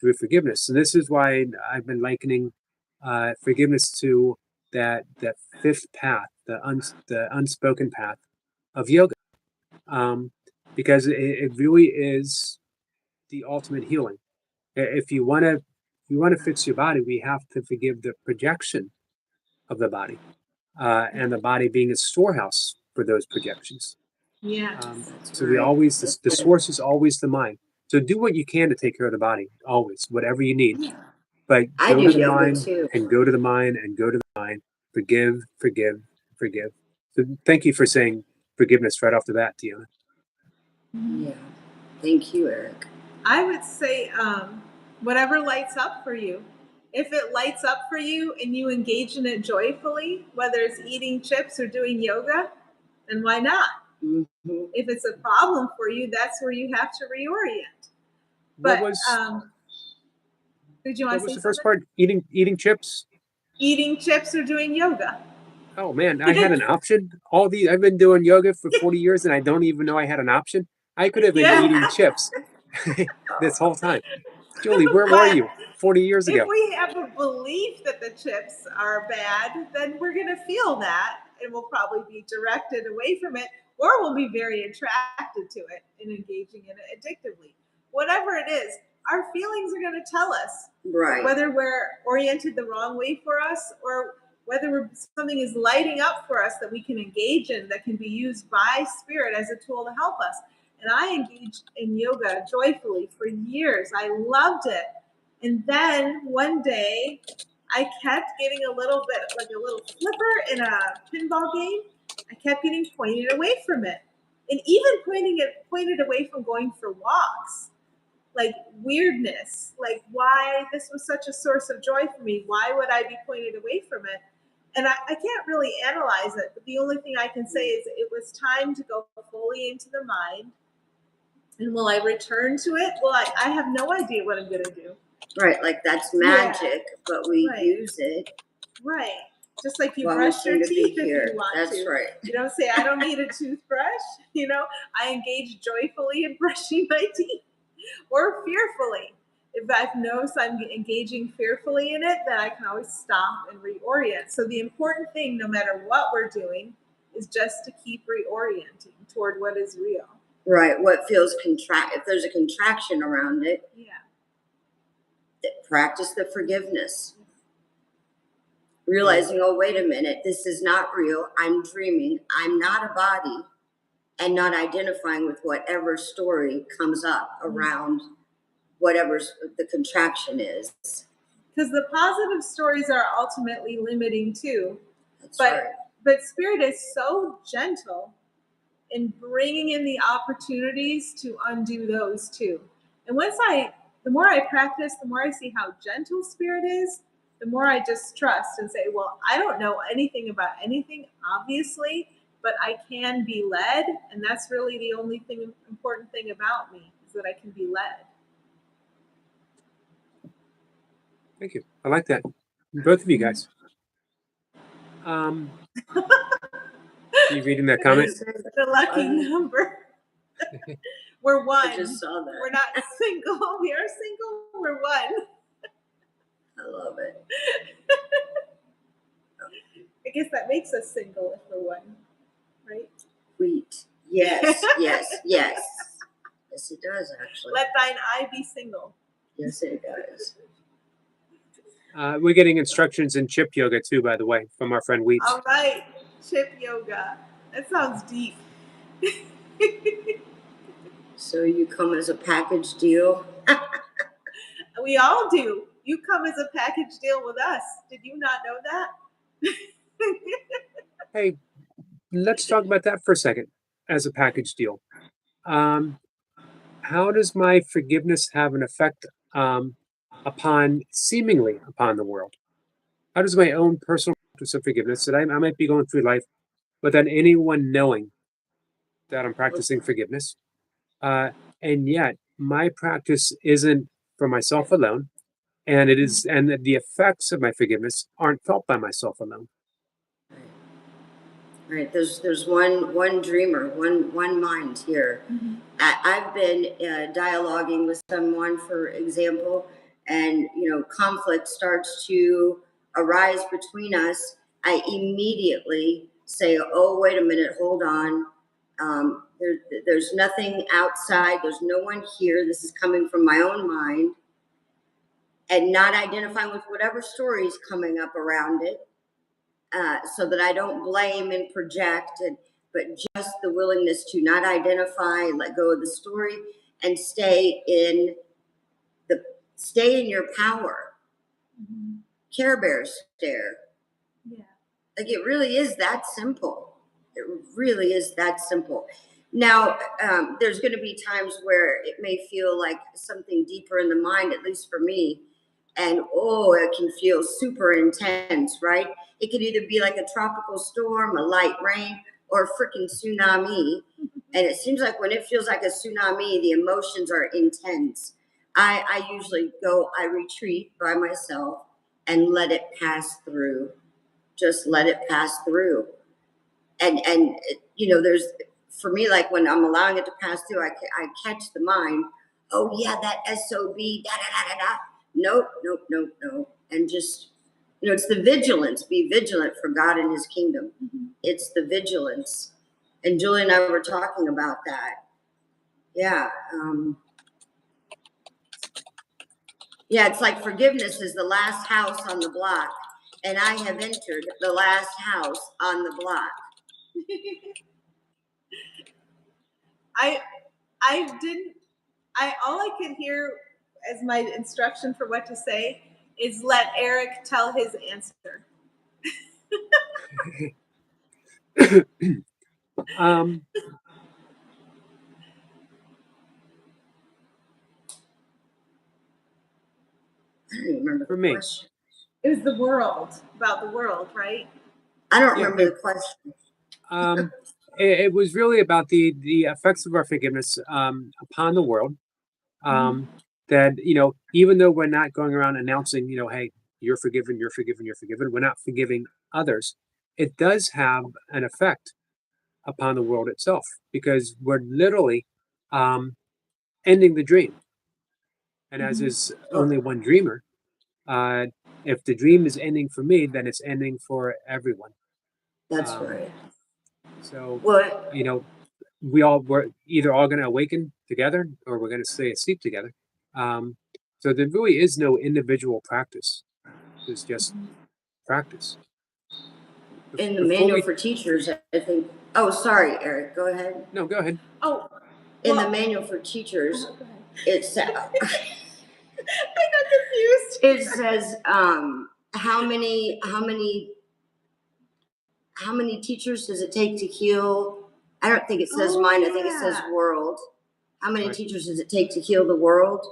through forgiveness. And this is why I've been likening forgiveness to that fifth path, the unspoken path of yoga, because it really is the ultimate healing. If you want to fix your body, we have to forgive the projection of the body, and the body being a storehouse for those projections. Yeah. That's So we right. always That's the good. source is always the mind. So do what you can to take care of the body, always, whatever you need. But I go do to the yoga mind too. and go to the mind and go to the mind. Forgive, forgive, forgive. So thank you for saying forgiveness right off the bat, DeeOna. Yeah. Thank you, Eric. I would say whatever lights up for you. If it lights up for you and you engage in it joyfully, whether it's eating chips or doing yoga, then why not? Mm-hmm. If it's a problem for you, that's where you have to reorient. What But was did you want what to was say the first something? part? Eating chips? Eating chips or doing yoga? Oh man, I had an option. I've been doing yoga for 40 years and I don't even know I had an option. I could have been Yeah. eating chips this whole time. Julie, where were But you 40 years if ago? we have a belief that the chips are bad, then we're going to feel that and we'll probably be directed away from it, or we'll be very attracted to it and engaging in it addictively. Whatever it is, our feelings are going to tell us Right. whether we're oriented the wrong way for us or whether something is lighting up for us that we can engage in, that can be used by spirit as a tool to help us. And I engaged in yoga joyfully for years. I loved it. And then one day I kept getting a little bit like a little flipper in a pinball game. I kept getting pointed away from it. And even pointed away from going for walks. Like weirdness, like why this was such a source of joy for me. Why would I be pointed away from it? And I can't really analyze it, but the only thing I can say is it was time to go fully into the mind. And will I return to it? Well, I have no idea what I'm going to do. Right. Like that's magic, but we Right. use it. Right. Just like you While we brush your seem to be teeth if here. you want That's to. right. You don't say, I don't need a toothbrush. You know, I engage joyfully in brushing my teeth or fearfully. If I've noticed I'm engaging fearfully in it, then I can always stop and reorient. So the important thing, no matter what we're doing, is just to keep reorienting toward what is real. Right. What feels if there's a contraction around it, Yeah. practice the forgiveness. Realizing, oh, wait a minute, this is not real. I'm dreaming. I'm not a body. And not identifying with whatever story comes up around whatever the contraction is. Because the positive stories are ultimately limiting too. That's but right. but spirit is so gentle in bringing in the opportunities to undo those too. And the more I practice, the more I see how gentle spirit is, the more I just trust and say, well, I don't know anything about anything, obviously, but I can be led. And that's really the only important thing about me is that I can be led. Thank you. I like that. Both of you guys. You reading that comment? The lucky number. We're one. I just saw that. We're not single. We are single. We're one. I love it. I guess that makes us single if we're one, right? Sweet. Yes, yes, yes. Yes, it does actually. Let thine eye be single. Yes, it does. We're getting instructions in chip yoga too, by the way, from our friend Weeds. All right, chip yoga. That sounds deep. So you come as a package deal? We all do. You come as a package deal with us. Did you not know that? Hey, let's talk about that for a second as a package deal. how does my forgiveness have an effect seemingly upon the world? How does my own personal practice of forgiveness that I might be going through life without anyone knowing that I'm practicing forgiveness, uh, and yet my practice isn't for myself alone, and it is, and the effects of my forgiveness aren't felt by myself alone. Right. There's one dreamer, one mind here. Mm-hmm. I've been dialoguing with someone, for example, and conflict starts to arise between us. I immediately say, "Oh, wait a minute, hold on. There's nothing outside. There's no one here. This is coming from my own mind," and not identifying with whatever story is coming up around it. So that I don't blame and project, but just the willingness to not identify, let go of the story, and stay in your power. Mm-hmm. Care Bear stare. Yeah. Like, it really is that simple. It really is that simple. Now, there's going to be times where it may feel like something deeper in the mind, at least for me. And it can feel super intense, right? It could either be like a tropical storm, a light rain, or a freaking tsunami. And it seems like when it feels like a tsunami, the emotions are intense. I usually I retreat by myself and let it pass through. Just let it pass through. And there's, for me, like when I'm allowing it to pass through, I catch the mind. Oh yeah, that SOB, da da da da da. Nope, nope, nope, nope. And just, it's the vigilance. Be vigilant for God and His kingdom. Mm-hmm. It's the vigilance. And Julie and I were talking about that. Yeah. Yeah, it's like forgiveness is the last house on the block, and I have entered the last house on the block. All I could hear as my instruction for what to say is let Eric tell his answer. um, I don't even remember for the me, question. It was the world, about the world, right? I don't yeah, remember the question. it was really about the effects of our forgiveness upon the world. That even though we're not going around announcing, hey, you're forgiven, you're forgiven, you're forgiven, we're not forgiving others. It does have an effect upon the world itself because we're literally ending the dream. And as is only one dreamer, if the dream is ending for me, then it's ending for everyone. That's right. So, What? we're either all going to awaken together or we're going to stay asleep together. So there really is no individual practice. There's just practice. In the Before manual we, for teachers, I think. Oh, sorry, Eric. Go ahead. no, go ahead. Oh, In the manual for teachers, it's I got confused. it says how many teachers does it take to heal? I don't think it says mind. I think it says world. How many Right. teachers does it take to heal the world?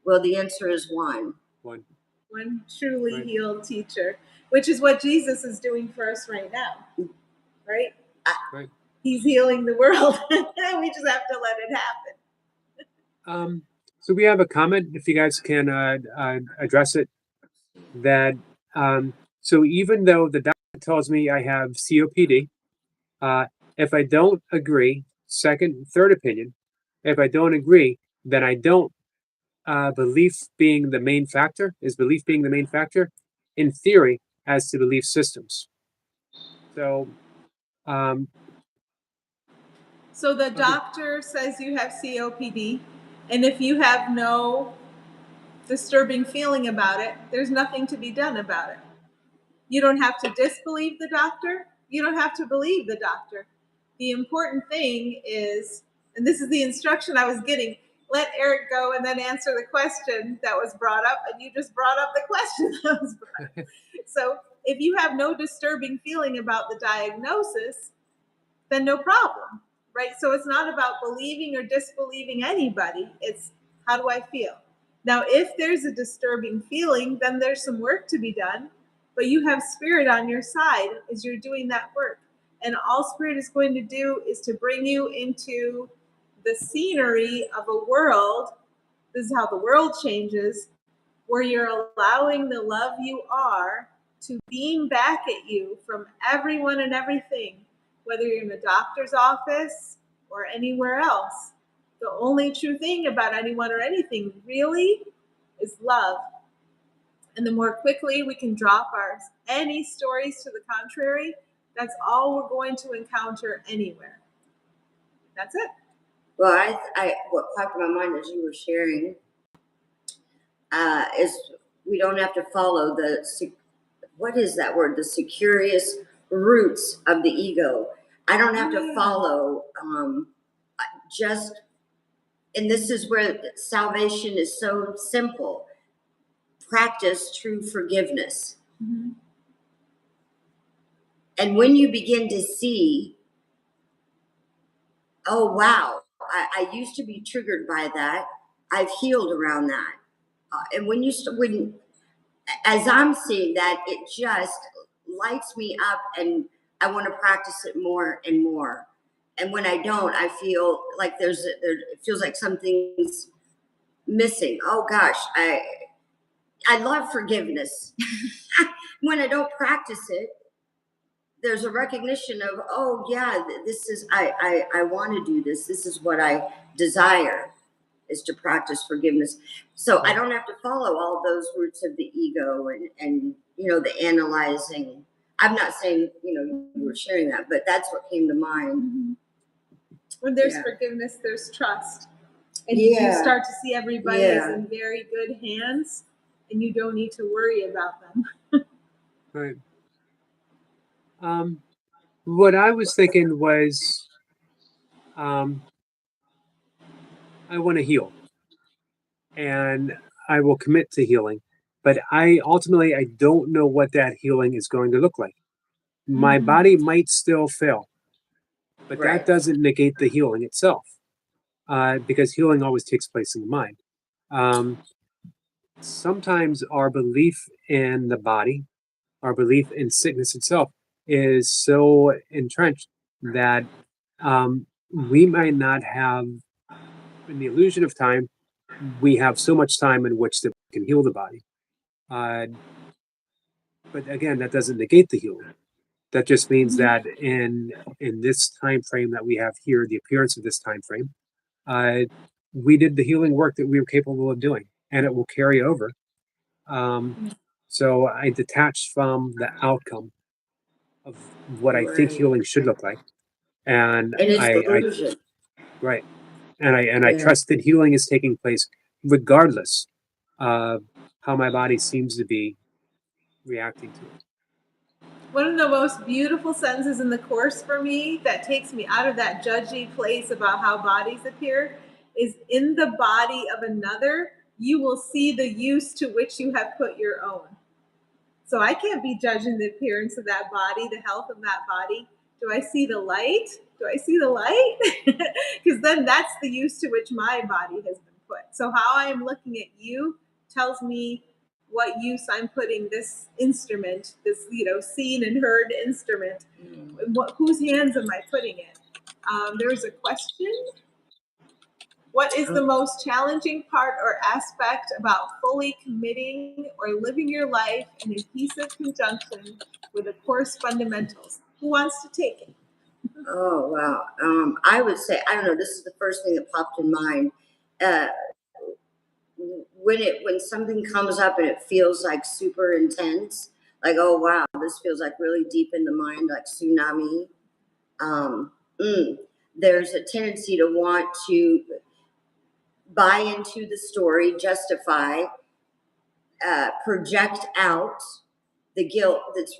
Well, the answer is one. One. One truly Right. healed teacher, which is what Jesus is doing for us right now, right? Right. He's healing the world. We just have to let it happen. So we have a comment, if you guys can address it, that so even though the doctor tells me I have COPD, if I don't agree, third opinion, if I don't agree, then I don't belief being the main factor, in theory, as to belief systems. So, So the doctor says you have COPD, and if you have no disturbing feeling about it, there's nothing to be done about it. You don't have to disbelieve the doctor. You don't have to believe the doctor. The important thing is, and this is the instruction I was getting, let Eric go and then answer the question that was brought up, and you just brought up the question that was brought up. So if you have no disturbing feeling about the diagnosis, then no problem. right? So it's not about believing or disbelieving anybody. It's how do I feel? Now, if there's a disturbing feeling, then there's some work to be done, but you have spirit on your side as you're doing that work. And all spirit is going to do is to bring you into the scenery of a world. This is how the world changes, where you're allowing the love you are to beam back at you from everyone and everything, whether you're in a doctor's office or anywhere else. The only true thing about anyone or anything really is love. And the more quickly we can drop any stories to the contrary, that's all we're going to encounter anywhere. That's it. Well, what popped in my mind as you were sharing is we don't have to follow what is that word? The securious roots of the ego. I don't have to follow just, and this is where salvation is so simple. Practice true forgiveness. Mm-hmm. And when you begin to see, oh, wow, I used to be triggered by that. I've healed around that. And when as I'm seeing that, it just lights me up and I want to practice it more and more. And when I don't, I feel like it feels like something's missing. Oh gosh, I love forgiveness. When I don't practice it, there's a recognition of, oh yeah, this is, I want to do this. This is what I desire, is to practice forgiveness. So I don't have to follow all those roots of the ego and the analyzing. I'm not saying, you were sharing that, but that's what came to mind. Mm-hmm. When there's forgiveness, there's trust. And you start to see everybody is in very good hands, and you don't need to worry about them. Right. What I was thinking was, I want to heal, and I will commit to healing, but I don't know what that healing is going to look like. My body might still fail, but that doesn't negate the healing itself, because healing always takes place in the mind. Sometimes our belief in the body, our belief in sickness itself, is so entrenched that we might not have, in the illusion of time, we have so much time in which that we can heal the body. But again, that doesn't negate the healing. That just means that in this time frame that we have here, the appearance of this time frame, we did the healing work that we were capable of doing, and it will carry over. So I detached from the outcome of what I think healing should look like, and it's right, and I trust that healing is taking place regardless of how my body seems to be reacting to it. One of the most beautiful sentences in the Course for me that takes me out of that judgy place about how bodies appear is, in the body of another, you will see the use to which you have put your own. So I can't be judging the appearance of that body, the health of that body. Do I see the light? Do I see the light? Because then that's the use to which my body has been put. So how I am looking at you tells me what use I'm putting this instrument, this seen and heard instrument. Whose hands am I putting it? There's a question. What is the most challenging part or aspect about fully committing or living your life in adhesive conjunction with the Course fundamentals? Who wants to take it? Oh, wow. I would say, I don't know, this is the first thing that popped in mind. When something comes up and it feels like super intense, like, oh, wow, this feels like really deep in the mind, like tsunami. There's a tendency to want to buy into the story, justify, project out the guilt that seems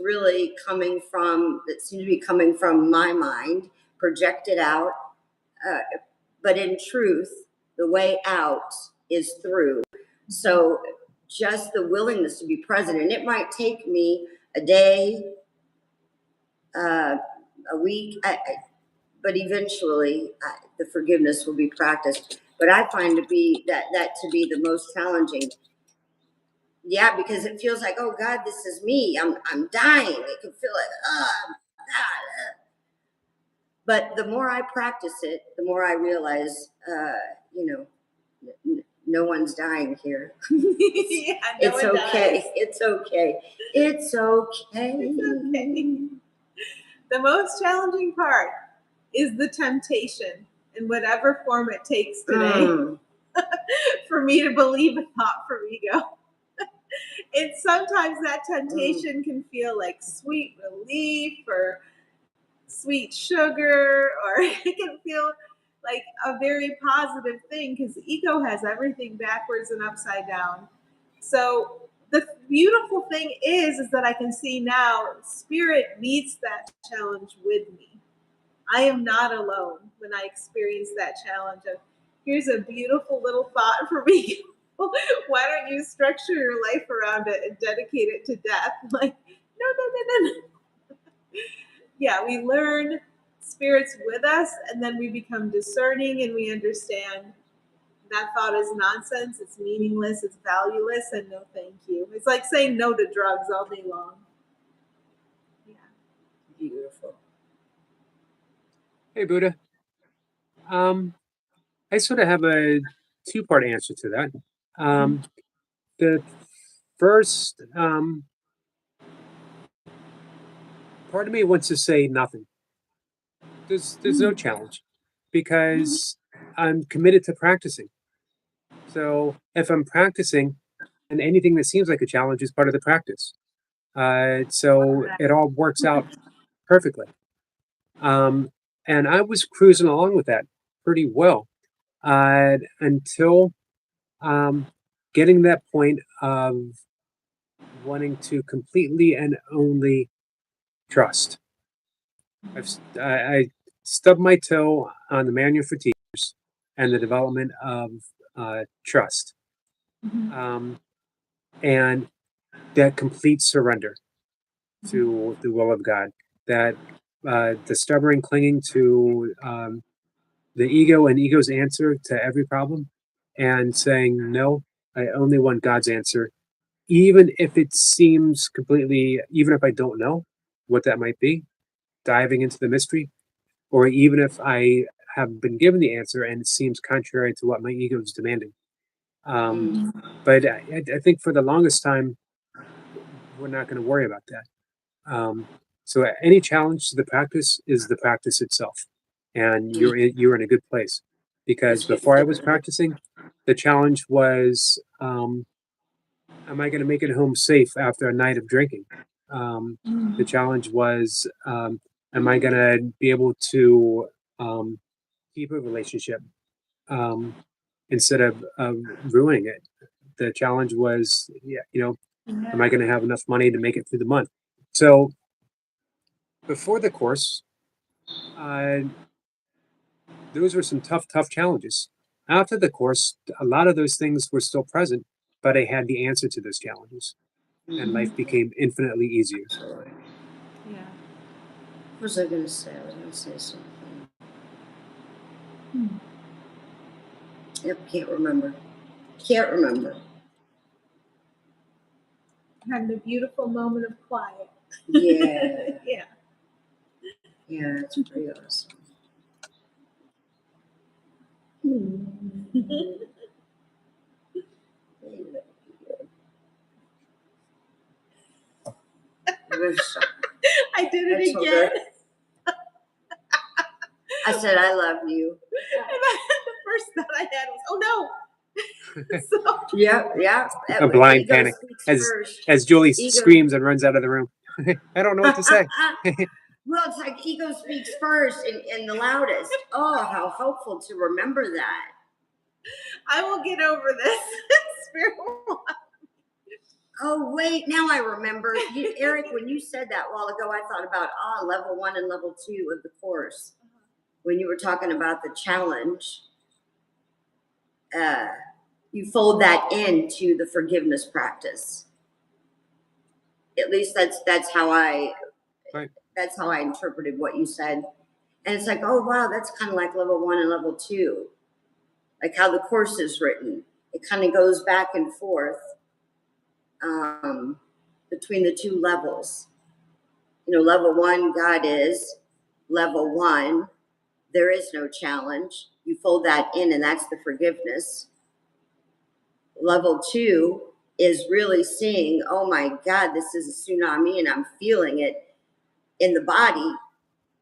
to be coming from my mind, project it out. But in truth, the way out is through. So just the willingness to be present, and it might take me a day, a week, but eventually the forgiveness will be practiced. But I find to be that to be the most challenging. Yeah, because it feels like, oh God, this is me. I'm dying. It can feel like, oh God. But the more I practice it, the more I realize, no one's dying here. Yeah, no It's one okay. dies. It's okay. It's okay. It's okay. The most challenging part is the temptation in whatever form it takes today for me to believe a thought from ego. And sometimes that temptation can feel like sweet relief or sweet sugar, or it can feel like a very positive thing because ego has everything backwards and upside down. So the beautiful thing is that I can see now spirit meets that challenge with me. I am not alone when I experience that challenge of here's a beautiful little thought for me. Why don't you structure your life around it and dedicate it to death? Like, no. Yeah, we learn spirits with us, and then we become discerning and we understand that thought is nonsense, it's meaningless, it's valueless, and no thank you. It's like saying no to drugs all day long. Yeah. Beautiful. Hey, Buddha. I sort of have a two-part answer to that. The first, part of me wants to say nothing. There's no challenge because I'm committed to practicing. So if I'm practicing, and anything that seems like a challenge is part of the practice. So it all works out perfectly. And I was cruising along with that pretty well until getting that point of wanting to completely and only trust. I stubbed my toe on the manual for teachers and the development of trust, and that complete surrender to the will of God. That the stubborn clinging to the ego and ego's answer to every problem, and saying no, I only want God's answer, even if it seems completely, even if I don't know what that might be, diving into the mystery, or even if I have been given the answer and it seems contrary to what my ego is demanding. But I think for the longest time, we're not going to worry about that. So any challenge to the practice is the practice itself, and you're in a good place, because before I was practicing, the challenge was, am I going to make it home safe after a night of drinking? The challenge was, am I going to be able to keep a relationship instead of ruining it? The challenge was, am I going to have enough money to make it through the month? So before the course, those were some tough challenges. After the course, a lot of those things were still present, but I had the answer to those challenges, and life became infinitely easier. Yeah. What was I going to say? I was going to say something. Yep, can't remember. Having a beautiful moment of quiet. Yeah. Yeah. Yeah, it's pretty awesome. I did it I told again. her. I said, I love you. And the first thought I had was, oh no. So, Yeah. A blind Ego panic speaks as first. as Julie Ego. screams and runs out of the room. I don't know what to say. Well, it's like ego speaks first and the loudest. Oh, how helpful to remember that. I will get over this. Spirit will. Oh, wait, now I remember. Eric, when you said that a while ago, I thought about level 1 and level 2 of the course. When you were talking about the challenge, you fold that into the forgiveness practice. At least that's how I Right. that's how I interpreted what you said. And it's like, oh, wow, that's kind of like level 1 and level 2, like how the course is written. It kind of goes back and forth between the 2 levels. You know, level 1, God is. Level 1, there is no challenge. You fold that in, and that's the forgiveness. Level 2 is really seeing, oh my God, this is a tsunami, and I'm feeling it in the body.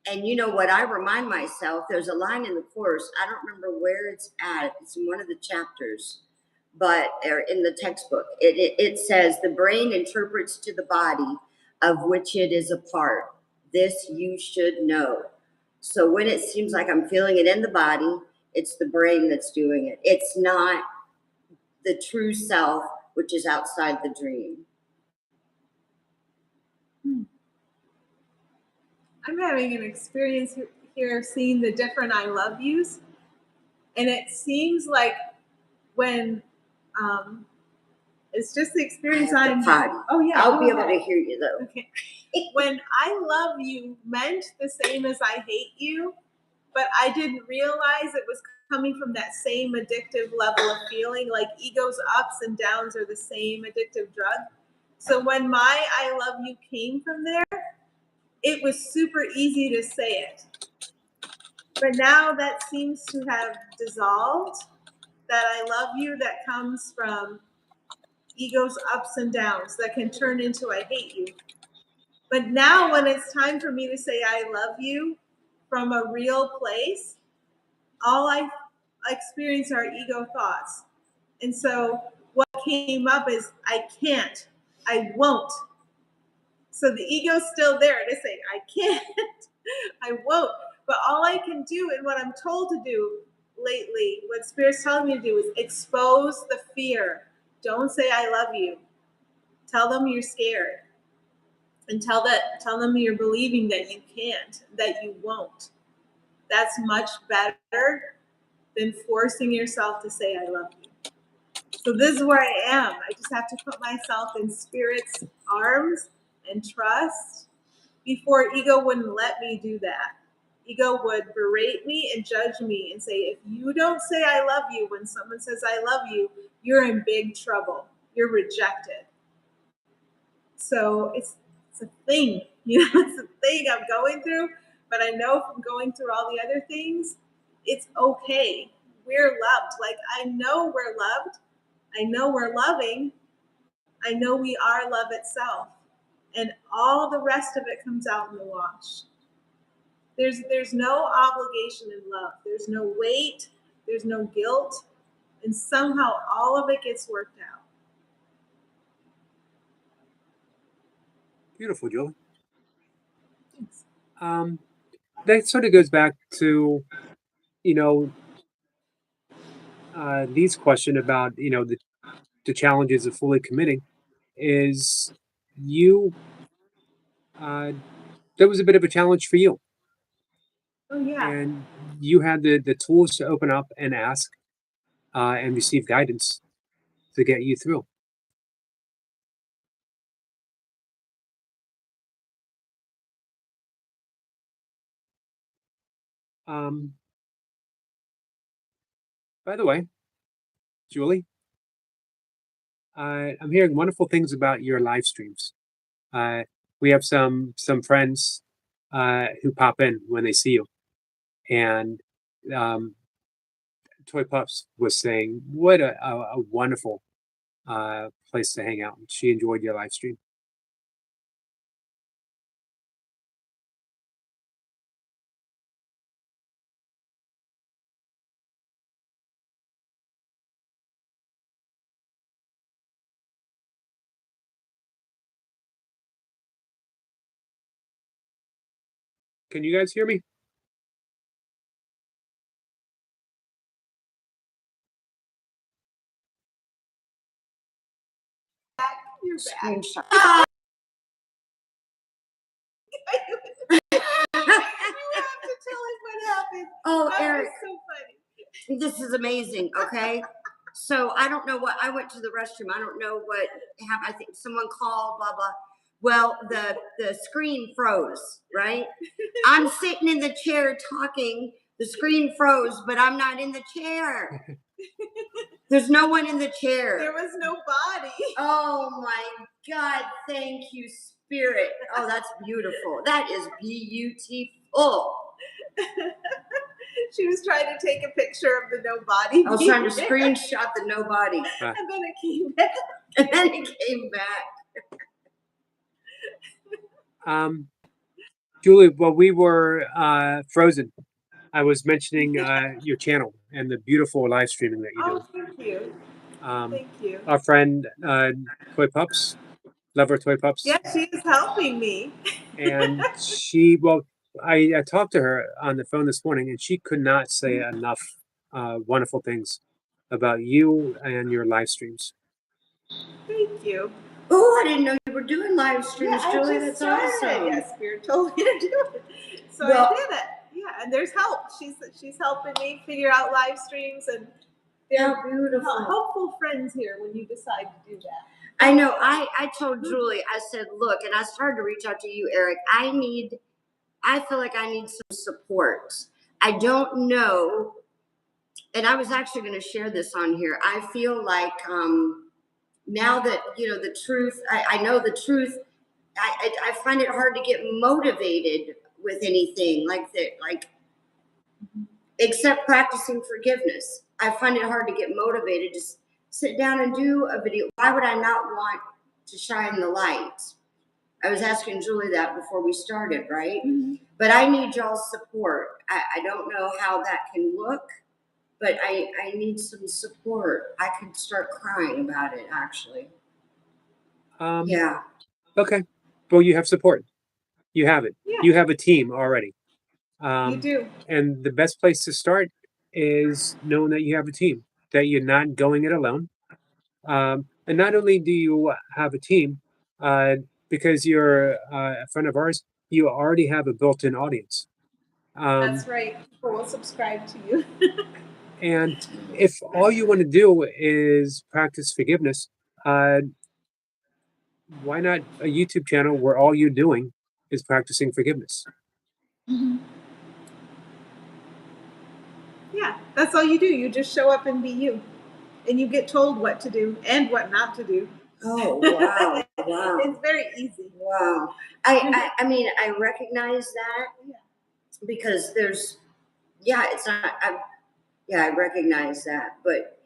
And you know what I remind myself, there's a line in the course, I don't remember where it's at, it's in one of the chapters, but in the textbook, it says, the brain interprets to the body of which it is a part. This you should know. So when it seems like I'm feeling it in the body, it's the brain that's doing it. It's not the true self, which is outside the dream. I'm having an experience here seeing the different I love yous. And it seems like when it's just the experience I'm potty. Oh yeah. I'll be able to hear you though. Okay. When I love you meant the same as I hate you, but I didn't realize it was coming from that same addictive level of feeling, like ego's ups and downs are the same addictive drug. So when my I love you came from there, it was super easy to say it. But now that seems to have dissolved, that I love you that comes from ego's ups and downs that can turn into I hate you. But now when it's time for me to say I love you from a real place, all I experience are ego thoughts. And so what came up is I can't, I won't. So the ego's still there to say I can't, I won't. But all I can do and what I'm told to do lately, what Spirit's telling me to do is expose the fear. Don't say I love you. Tell them you're scared. And tell them you're believing that you can't, that you won't. That's much better than forcing yourself to say I love you. So this is where I am. I just have to put myself in Spirit's arms and trust. Before, ego wouldn't let me do that. Ego would berate me and judge me and say, if you don't say I love you when someone says I love you, you're in big trouble. You're rejected. So it's a thing, it's a thing I'm going through, but I know from going through all the other things, it's okay. We're loved. Like, I know we're loved. I know we're loving. I know we are love itself. And all the rest of it comes out in the wash. There's no obligation in love. There's no weight. There's no guilt. And somehow all of it gets worked out. Beautiful, Julie. Thanks. That sort of goes back to, Lee's question about, the challenges of fully committing is you, that was a bit of a challenge for you. Oh, yeah. And you had the tools to open up and ask and receive guidance to get you through. By the way, Julie, I'm hearing wonderful things about your live streams. We have some friends who pop in when they see you, and Toy Puffs was saying what a wonderful place to hang out. She enjoyed your live stream. Can you guys hear me? You're back. Screenshot. You have to tell us what happened. Oh, That Eric, was so funny. this is amazing. Okay. So I don't know what, I went to the restroom. I don't know what happened. I think someone called, blah, blah. Well, the screen froze, right? I'm sitting in the chair talking. The screen froze, but I'm not in the chair. There's no one in the chair. There was no body. Oh my God! Thank you, Spirit. Oh, that's beautiful. That is beautiful. She was trying to take a picture of the no body. I was trying to screenshot the no body, and then it came back. and then it came back. Julie, while we were frozen, I was mentioning your channel and the beautiful live streaming that you do. Oh, thank you. Thank you. Our friend Toy Pups, Lover Toy Pups. Yeah, she is helping me. And I talked to her on the phone this morning, and she could not say enough wonderful things about you and your live streams. Thank you. Oh, I didn't know you were doing live streams, Yeah, Julie. I just That's started. awesome. Yeah, Spirit told me to do it, so Well- I did it. Yeah, and there's help. She's helping me figure out live streams, and they're How beautiful. helpful friends here when you decide to do that. I know. I told Julie, I said, look, and I started to reach out to you, Eric. I feel like I need some support. I don't know. And I was actually going to share this on here. I feel like now that, the truth, I know the truth, I find it hard to get motivated with anything like that, except practicing forgiveness. I find it hard to get motivated to sit down and do a video. Why would I not want to shine the light? I was asking Julie that before we started, right? Mm-hmm. But I need y'all's support. I don't know how that can look, but I need some support. I could start crying about it, actually. Yeah. Okay. Well, you have support. You have it. Yeah. You have a team already. You do. And the best place to start is knowing that you have a team, that you're not going it alone. And not only do you have a team, because you're a friend of ours, you already have a built-in audience. That's right. People will subscribe to you. And if all you want to do is practice forgiveness, why not a YouTube channel where all you're doing is practicing forgiveness? Mm-hmm. Yeah, that's all you do. You just show up and be you. And you get told what to do and what not to do. Oh, wow. Wow. It's very easy. Wow. I mean, I recognize that because it's not, I recognize that. But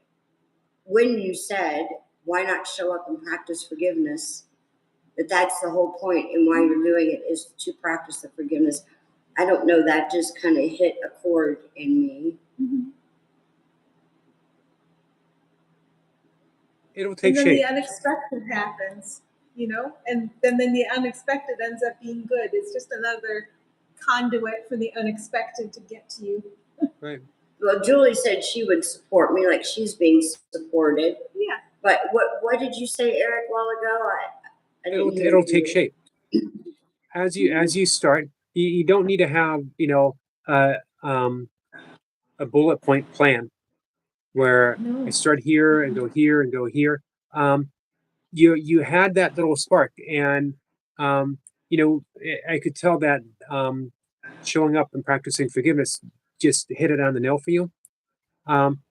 when you said, why not show up and practice forgiveness, that's the whole point and why you're doing it is to practice the forgiveness. I don't know, that just kind of hit a chord in me. Mm-hmm. It'll take and then shape. the unexpected happens, and then the unexpected ends up being good. It's just another conduit for the unexpected to get to you. Right. Well, Julie said she would support me, like she's being supported. Yeah. But what did you say, Eric, a while ago? I didn't hear It'll you. take shape. As you start, you don't need to have a bullet point plan where I start here and go here and go here. You had that little spark, and I could tell that showing up and practicing forgiveness just hit it on the nail for you.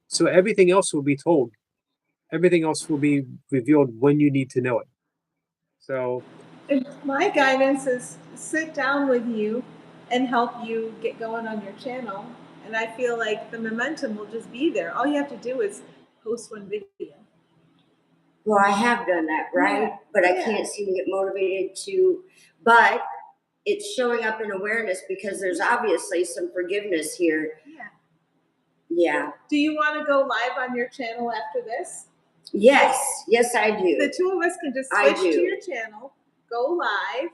So everything else will be told. Everything else will be revealed when you need to know it. So And my guidance is sit down with you and help you get going on your channel. And I feel like the momentum will just be there. All you have to do is post one video. Well, I have done that, right? Yeah. But I can't seem to get motivated but it's showing up in awareness because there's obviously some forgiveness here. Yeah. Yeah. Do you want to go live on your channel after this? Yes, I do. The two of us can just I switch do. to your channel, go live,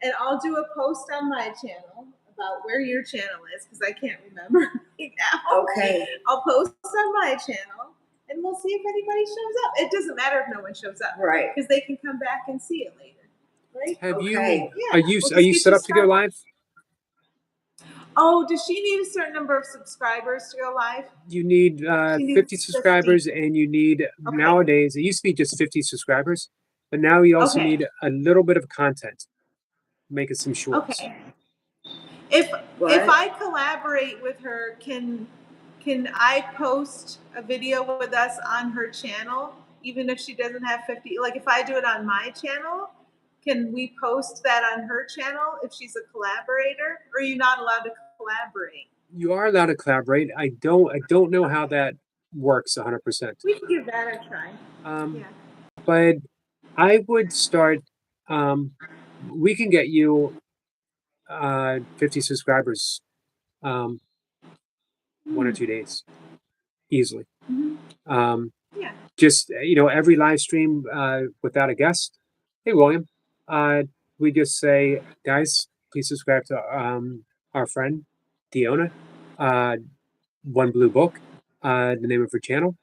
and I'll do a post on my channel about where your channel is because I can't remember right now. Okay. I'll post on my channel and we'll see if anybody shows up. It doesn't matter if no one shows up, Right. because they can come back and see it later, right? have you? Okay. Yeah, Are you we'll are you just set get up to go started. live? Oh, does she need a certain number of subscribers to go live? You need She needs 50 50. subscribers, and you need nowadays. It used to be just 50 subscribers, but now we also Okay. need a little bit of content. Make it some shorts. Okay. If What? I collaborate with her, can I post a video with us on her channel, even if she doesn't have 50? Like if I do it on my channel, can we post that on her channel if she's a collaborator? Or are you not allowed to collaborate? You are allowed to collaborate. I don't know how that works 100%. We can give that a try. Yeah. But I would start. We can get you 50 subscribers 1 or 2 days easily. Yeah. Just every live stream without a guest. Hey William, we just say, guys, please subscribe to our friend DeeOna, One Blue Book, the name of her channel,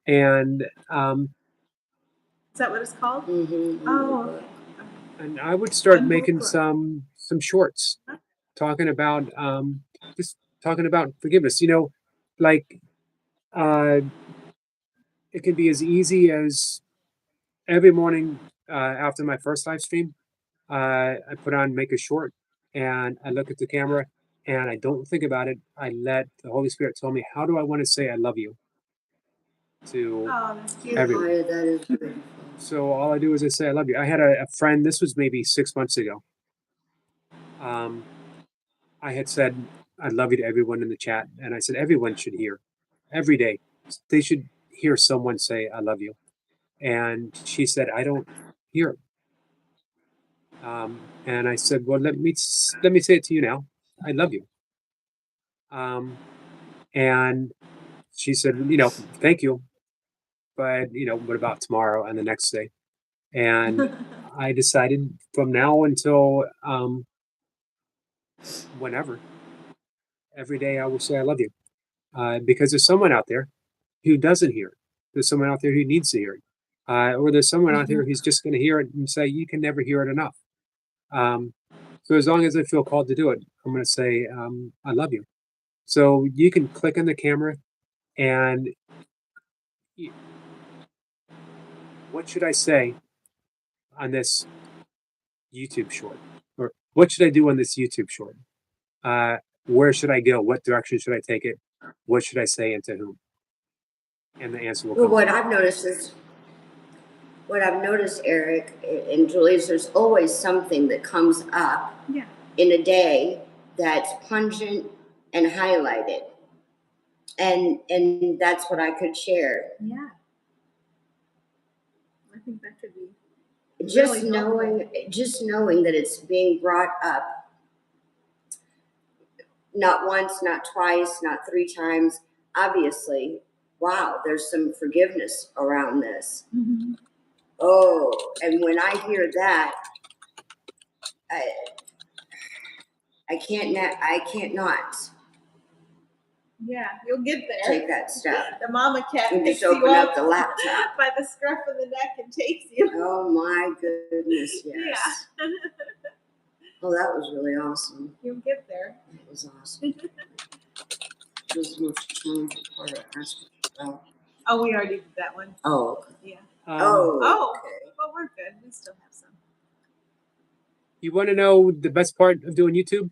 and Is that what it's called? Mm-hmm. Oh, okay. and I would start One making Book. some shorts, talking about just talking about forgiveness. Like it can be as easy as every morning after my first live stream, I put on make a short, and I look at the camera, and I don't think about it. I let the Holy Spirit tell me, how do I want to say I love you to Oh, that's beautiful. everyone. Oh, that is beautiful. So all I do is I say I love you. I had a friend. This was maybe 6 months ago. I had said I love you to everyone in the chat, and I said everyone should hear every day. They should hear someone say I love you. And she said I don't hear it. And I said, well, let me say it to you now. I love you. And she said, thank you, but what about tomorrow and the next day? And I decided from now until whenever, every day I will say I love you, because there's someone out there who doesn't hear it. There's someone out there who needs to hear it, or there's someone out there who's just going to hear it and say you can never hear it enough. So as long as I feel called to do it, I'm going to say I love you. So you can click on the camera and what should I say on this YouTube short? Or what should I do on this YouTube short? Where should I go? What direction should I take it? What should I say and to whom? And the answer will Well, come. what I've noticed, Eric and Julie, is there's always something that comes up in a day that's pungent and highlighted. And that's what I could share. Yeah. I think that could be Just really helpful. knowing that it's being brought up, not once, not twice, not 3 times. Obviously, wow, there's some forgiveness around this. Mm-hmm. Oh, and when I hear that, I can't not Yeah, you'll get there. take that step. The mama cat And picks just you open up up the laptop. by the scruff of the neck and takes you. Oh my goodness, yes. Yeah. Oh, that was really awesome. You'll get there. That was awesome. It was the most challenging part of asking. Oh, we already did that one. Oh, okay. Yeah. Oh, okay. Well, we're good. We still have some. You want to know the best part of doing YouTube?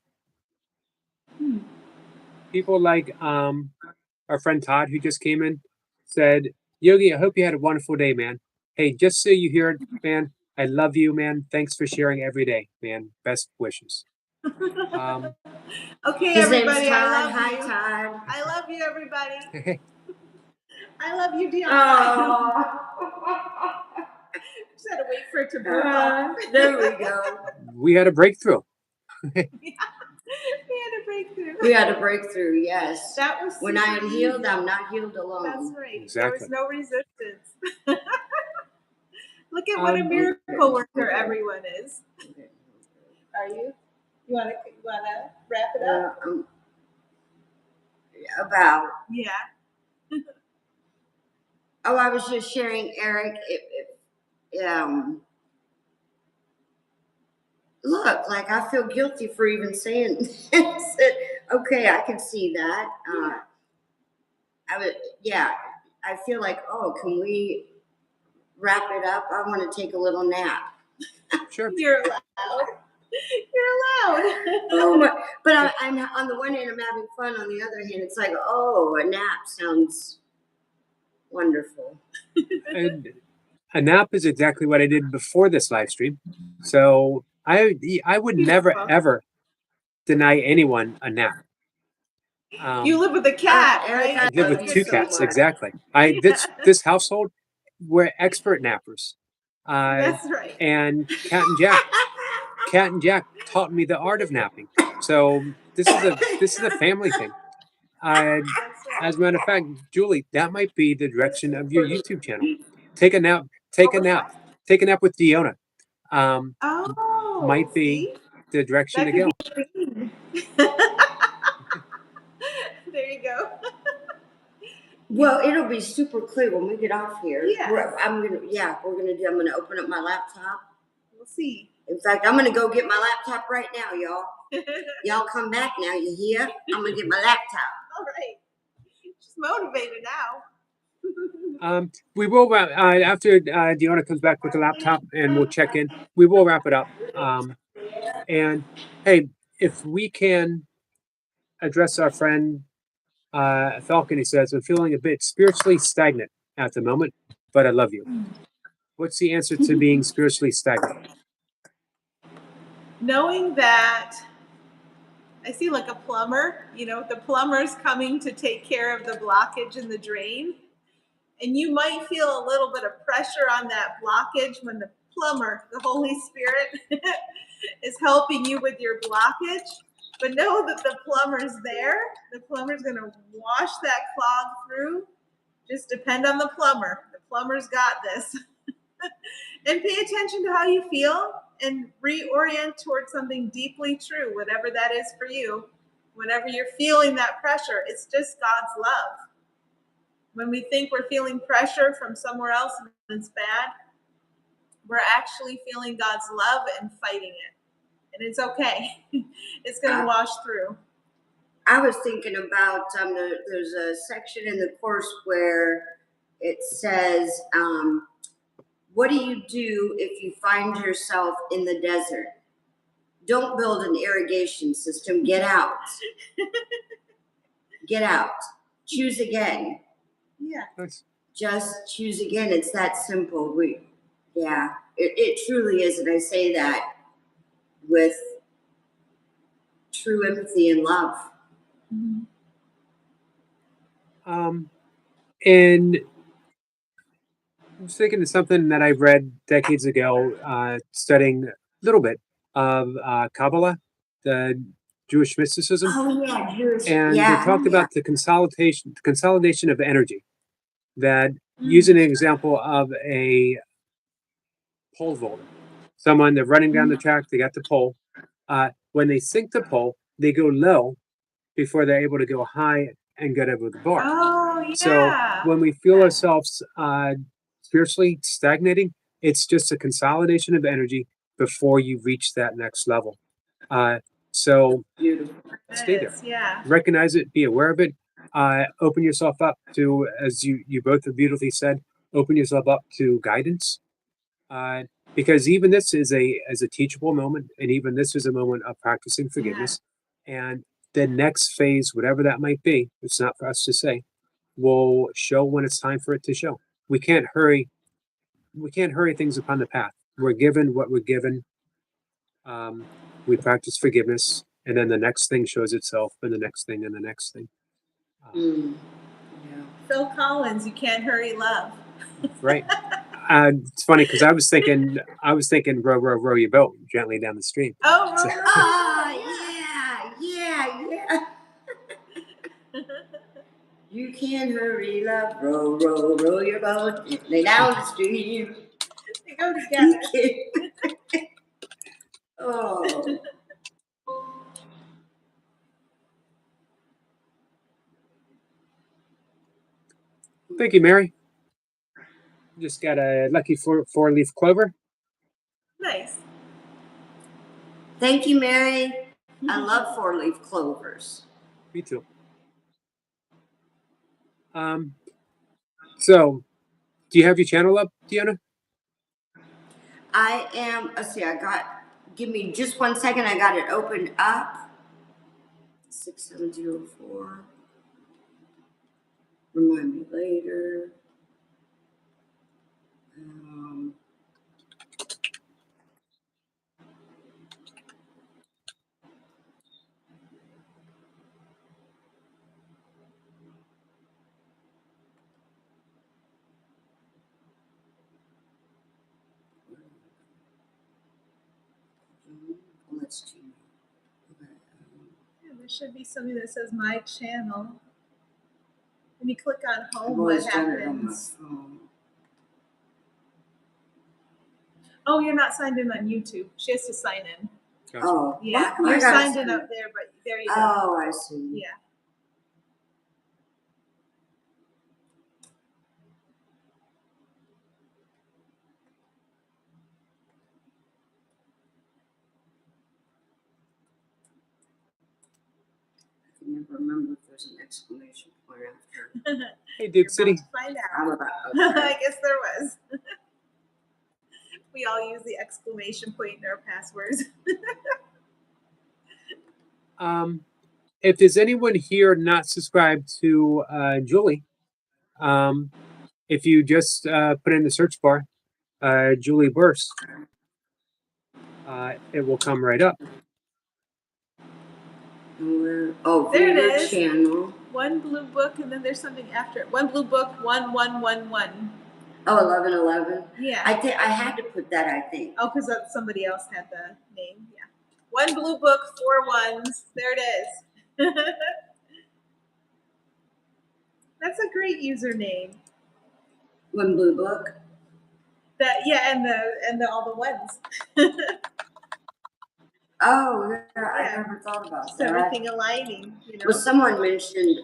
People like our friend Todd, who just came in, said, Yogi, I hope you had a wonderful day, man. Hey, just so you hear it, man, I love you, man. Thanks for sharing every day, man. Best wishes. Okay, His everybody. name's Todd. I love Hi, you. Todd. I love you, everybody. I love you, DeeOna. Oh. Just had to wait for it to burp up. There we go. We had a breakthrough. Yeah. We had a breakthrough. We had a breakthrough, yes. That was when I am super healed, easy. I'm not healed alone. That's right. Exactly. There was no resistance. Look at what a miracle worker everyone is. Are you? You wanna wrap it up? About. Yeah. Oh, I was just sharing, Eric. Look, like I feel guilty for even saying this. Okay, I can see that. I feel like, oh, can we wrap it up. I want to take a little nap. Sure. You're allowed. You're allowed. Oh my, but I'm on the one hand, I'm having fun. On the other hand, it's like, oh, a nap sounds wonderful. And a nap is exactly what I did before this live stream. So I would never ever deny anyone a nap. You live with a cat, Eric, right? I live love with you two so cats, much. exactly. This household, we're expert nappers. That's right. And Cat and Jack taught me the art of napping. So this is a family thing. That's right. As a matter of fact, Julie, that might be the direction of your YouTube channel. Take a nap. Take a nap. Take a nap with DeeOna. Might be See? the direction That to go. could be a theme. There you go. Well, it'll be super clear when we get off here. Yes. I'm gonna open up my laptop. We'll see. In fact, I'm gonna go get my laptop right now, y'all. Y'all come back now, you hear? I'm gonna get my laptop. All right. Just motivated now. We will wrap after DeeOna comes back with the laptop, and we'll check in. We will wrap it up. And hey, if we can address our friend Falcon, he says, I'm feeling a bit spiritually stagnant at the moment, but I love you. What's the answer to being spiritually stagnant? Knowing that I see like a plumber, the plumber's coming to take care of the blockage in the drain. And you might feel a little bit of pressure on that blockage when the plumber, the Holy Spirit, is helping you with your blockage. But know that the plumber's there. The plumber's going to wash that clog through. Just depend on the plumber. The plumber's got this. And pay attention to how you feel and reorient towards something deeply true, whatever that is for you. Whenever you're feeling that pressure, it's just God's love. When we think we're feeling pressure from somewhere else and it's bad, we're actually feeling God's love and fighting it. And it's okay. It's going to wash through. I was thinking about there's a section in the course where it says, what do you do if you find yourself in the desert? Don't build an irrigation system. Get out. Get out. Choose again. Yeah. Nice. Just choose again. It's that simple. It truly is. And I say that with true empathy and love. And I was thinking of something that I read decades ago, studying a little bit of Kabbalah, the Jewish mysticism. Oh yeah, Jewish. And they talked about the consolidation of energy. That using an example of a pole vaulter, someone they're running down the track, they got the pole. When they sink the pole, they go low before they're able to go high and get over the bar. Oh, yeah. So when we feel ourselves spiritually stagnating, it's just a consolidation of energy before you reach that next level. So beautiful. Stay there. Yeah. Recognize it, be aware of it, open yourself up to, as you both have beautifully said, open yourself up to guidance. Because even this is a teachable moment, and even this is a moment of practicing forgiveness. And the next phase, whatever that might be, it's not for us to say, will show when it's time for it to show. We can't hurry things upon the path. We're given what we're given. We practice forgiveness, and then the next thing shows itself, and the next thing, and the next thing. Phil Collins, you can't hurry love. Right. It's funny because I was thinking, row, row, row your boat gently down the stream. Oh, So- yeah. You can't hurry, love. Row, row, row your boat gently down the stream. They go together. Oh. Thank you, Mary. Just got a lucky four-leaf clover. Nice. Thank you, Mary. I love four-leaf clovers. Me too. So, do you have your channel up, DeeOna? I am, let's see, give me just 1 second. I got it opened up. 6704. Remind me later. Um, let's see. Okay. Yeah, there should be something that says my channel. When you click on I've home, always what done it on my happens? phone. Oh, you're not signed in on YouTube. She has to sign in. Gotcha. Oh, Yeah, well, I you're gotta signed in see. up there, but there you go. Oh, I see. Yeah. I can never remember if there's an exclamation point after. Hey, You're Duke City. about to find I'm out. about, I okay. guess there was. We all use the exclamation point in our passwords. If there's anyone here not subscribed to Julie, if you just put in the search bar, Julie Boerst, it will come right up. Oh, There it view your is. channel. One blue book, and then there's something after it. One blue book, 1111. Oh, 1111. Yeah. I had to put that, I think. Oh, because somebody else had the name. Yeah. One blue book, 4 ones. There it is. That's a great username. One blue book. That and the all the ones. Oh, yeah, I Yeah. never thought about Just that. everything aligning, you know. Well, someone mentioned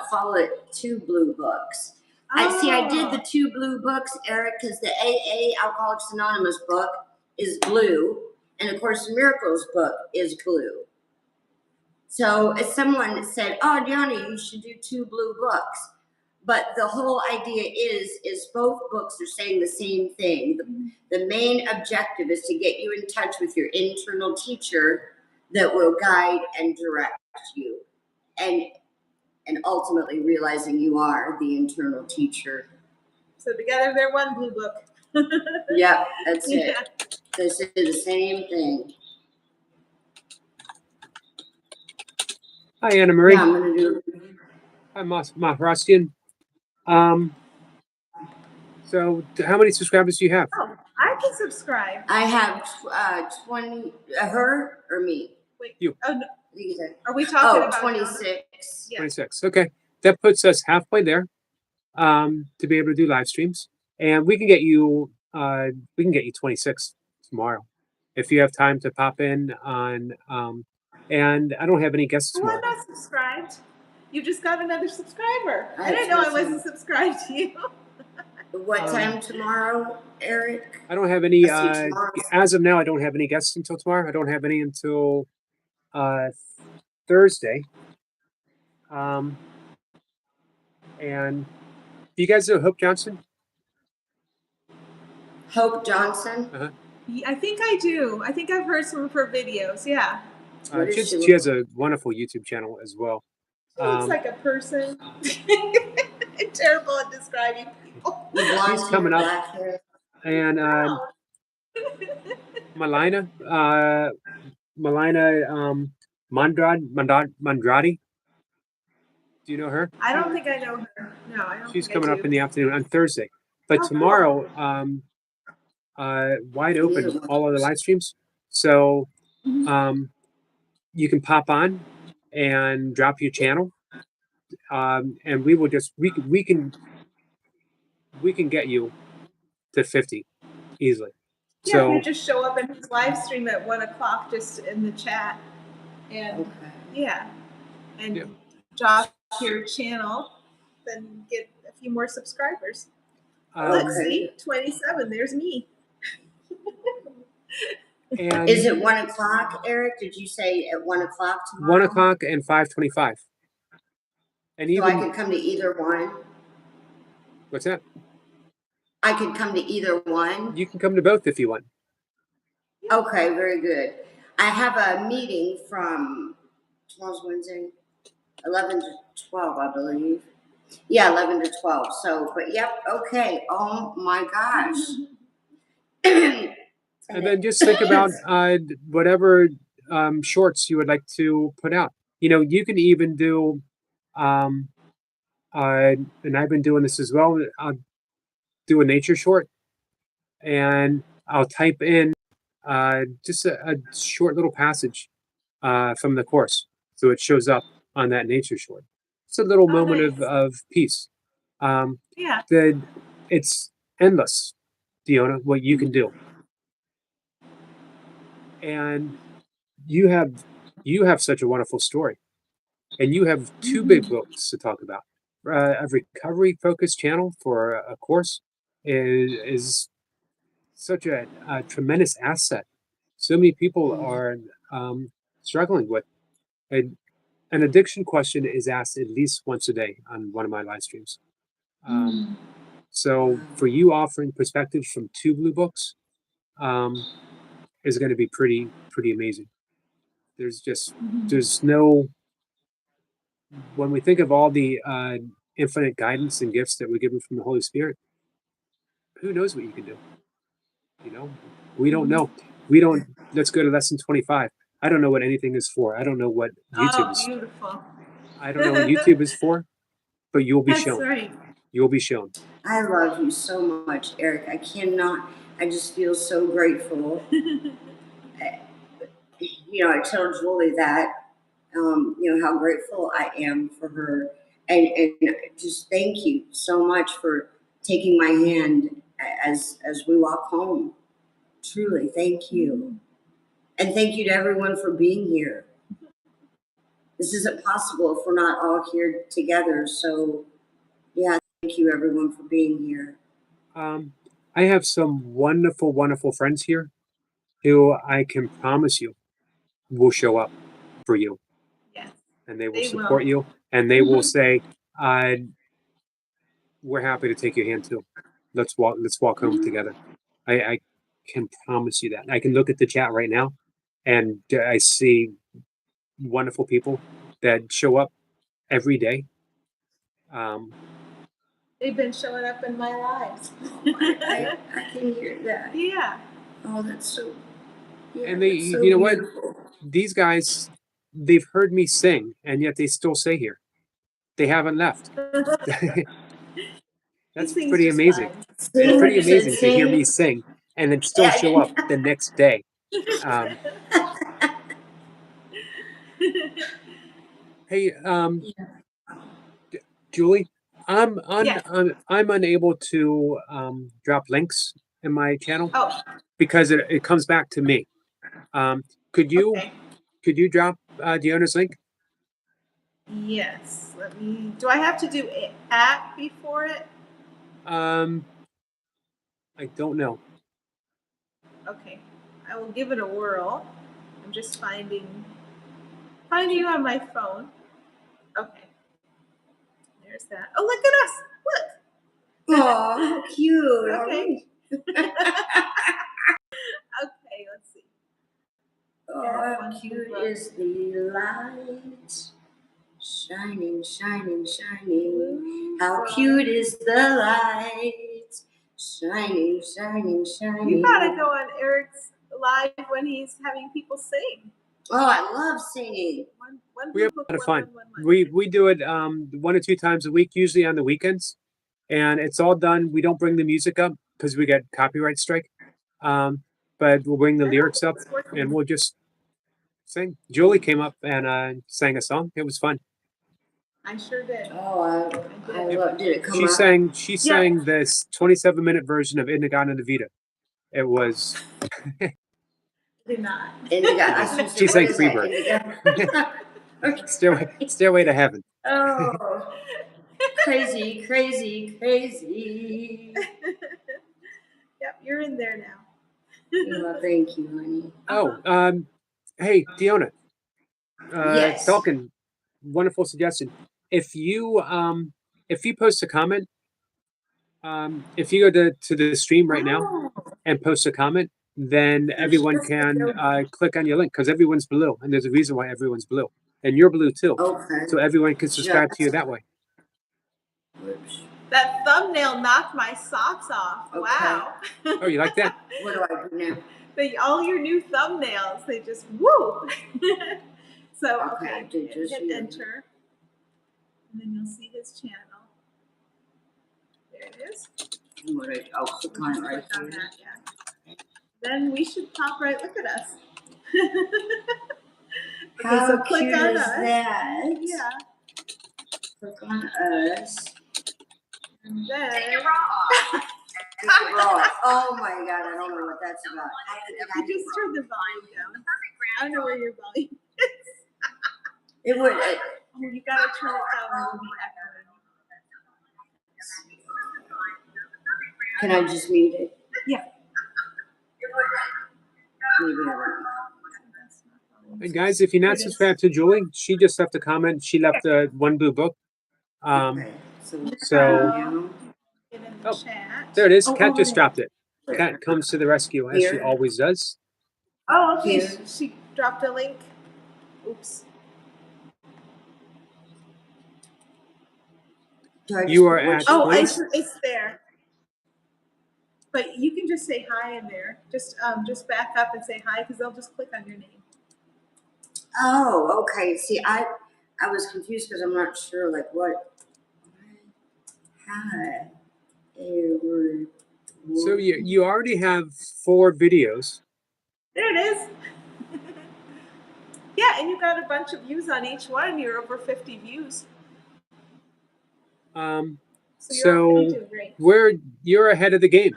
call it 2 blue books. I did the 2 blue books, Eric, because the AA Alcoholics Anonymous book is blue, and of course the Miracles book is blue. So if someone said, "Oh, DeeOna, you should do 2 blue books," but the whole idea is both books are saying the same thing. The main objective is to get you in touch with your internal teacher that will guide and direct you, and ultimately realizing you are the internal teacher. So together they're one blue book. Yep, that's it. Yeah. They say the same thing. Hi, Anna Marie. Yeah, I'm gonna do. Hi, Mahrastian. So how many subscribers do you have? Oh, I can subscribe. I have 20. Her or me? Wait. You. Oh, no. These Are we talking about 26. Yeah. 26. Okay. That puts us halfway there to be able to do live streams. And we can get you 26 tomorrow if you have time to pop in on and I don't have any guests Well, I'm tomorrow. not subscribed. You just got another subscriber. I I didn't know I have wasn't subscribed to you. What time tomorrow, Eric? I don't have any Let's see, tomorrow. as of now I don't have any guests until tomorrow. I don't have any until Thursday. And do you guys know Hope Johnson? Hope Johnson. I think I do. I think I've heard some of her videos. Yeah. What does she She look has a wonderful YouTube channel as well. She looks like a person. I'm terrible at describing people. The blonde She's coming hair, up. black hair. And Malina Mandradi. Do you know her? I don't think I know her. No, I don't She's think coming I up do. in the afternoon on Thursday. But Oh, tomorrow, wide open, all of the live streams. So you can pop on and drop your channel. And we will just we can get you to 50 easily. Yeah, So if you just show up in his live stream at 1 o'clock just in the chat and Okay. yeah. And Yeah. drop your channel, then get a few more subscribers. Let's see, 27. There's me. And Is it 1 o'clock, Eric? Did you say at 1 o'clock tomorrow? 1 o'clock and 5:25. And So even I could come to either one. what's that? I could come to either one. You can come to both if you want. Okay, very good. I have a meeting from tomorrow's Wednesday, 11 to 12, I believe. Yeah, 11 to 12. So, but yep, okay. Oh my gosh. And then just think about whatever shorts you would like to put out. You know, you can even do, um, and I've been doing this as well. I'll do a nature short, and I'll type in just a short little passage from the course, so it shows up on that nature short. It's a little Oh, moment nice. of peace. Yeah. That it's endless, DeeOna, what you can do, and you have such a wonderful story, and you have two big books to talk about. A recovery focused channel for a course is such a tremendous asset. So many people are struggling with an addiction question is asked at least once a day on one of my live streams. So for you offering perspectives from two blue books is going to be pretty amazing. There's no, when we think of all the infinite guidance and gifts that we're given from the Holy Spirit, who knows what you can do? You know, we don't know. We don't. Let's go to lesson 25. I don't know what anything is for. I don't know what YouTube Oh, is. beautiful. I don't know what YouTube is for, but you'll be That's shown. right. You'll be shown. I love you so much, Eric. I cannot, I just feel so grateful. You know, I told Julie that, you know, how grateful I am for her. And just thank you so much for taking my hand as we walk home. Truly, thank you. And thank you to everyone for being here. This isn't possible if we're not all here together. So, yeah, thank you everyone for being here. I have some wonderful, wonderful friends here who I can promise you will show up for you, Yes, and they will they support will. you, and they will say, "We're happy to take your hand too. Let's walk home together." I can promise you that. I can look at the chat right now, and I see wonderful people that show up every day. They've been showing up in my lives. I can hear that. Yeah. Oh, that's so. Yeah, And they, that's so you know what? beautiful. These guys, they've heard me sing, and yet they still stay here. They haven't left. That's He sings pretty just amazing. fine. It's Sing, pretty you said amazing to hear me sing and then still show up the next day. Hey, Julie, Yes. I'm unable to drop links in my channel Oh, because it comes back to me. Could you okay. drop DeeOna's link? Yes. Let me. Do I have to do at before it? I don't know. Okay. I will give it a whirl. I'm just finding you on my phone. Okay. There's that. Oh, look at us. Look. Oh, how cute. Okay. Okay, let's see. Oh, how cute is the light. Shining, shining, shining. How cute is the light. Shining, shining, shining. You gotta go on Eric's live when he's having people sing. Oh, I love singing. We have a lot of fun. We do it 1 or 2 times a week, usually on the weekends, and it's all done. We don't bring the music up because we get copyright strike. But we'll bring the lyrics up and we'll just sing. Julie came up and sang a song. It was fun. I sure did. Oh, I love. Did it come She out? sang this 27-minute version of Inagana Navita. It was. Did not. She sang Freebird. Stairway to Heaven. Oh, crazy, crazy, crazy. Yep, you're in there now. Oh, thank you, honey. Oh, hey, DeeOna. Yes. Falcon, wonderful suggestion. If you post a comment, if you go to the stream right now and post a comment, then everyone can click on your link, because everyone's blue, and there's a reason why everyone's blue, and you're blue too. Okay. So everyone can subscribe to you that way. Whoops. That thumbnail knocked my socks off. Okay. Wow. Oh, you like that? What do I do now? All your new thumbnails, they just woo. So Okay, I okay, did just hit use- enter, and then you'll see his channel. There it is. What do I'll click on it right Click on here. that, yeah. Then we should pop right. Look at us. Okay, How so click cute on is us. that? Yeah. Click on us. And then Take it raw. Oh my god, I don't know what that's about. you just turn the volume down. I don't know where your volume is. It would. Oh, you gotta turn it down or it'll be echoing. Can I just mute it? Yeah. Maybe I don't. And guys, if you're not subscribed to Julie, she just left a comment. She left one blue book. Okay, So Get in the oh, chat. there it is. Oh, Kat over just there. dropped it. Kat comes to the rescue, as she Here. always does. Oh, okay. Here. She dropped a link. Oops. Do I just You are put one at Oh, Please. it's there. But you can just say hi in there. Just back up and say hi because they'll just click on your name. Oh, okay. See, I was confused because I'm not sure, like, what. Hi. Everyone. So you already have 4 videos. There it is. Yeah, and you got a bunch of views on each one. You're over 50 views. So You're doing great. you're ahead of the game.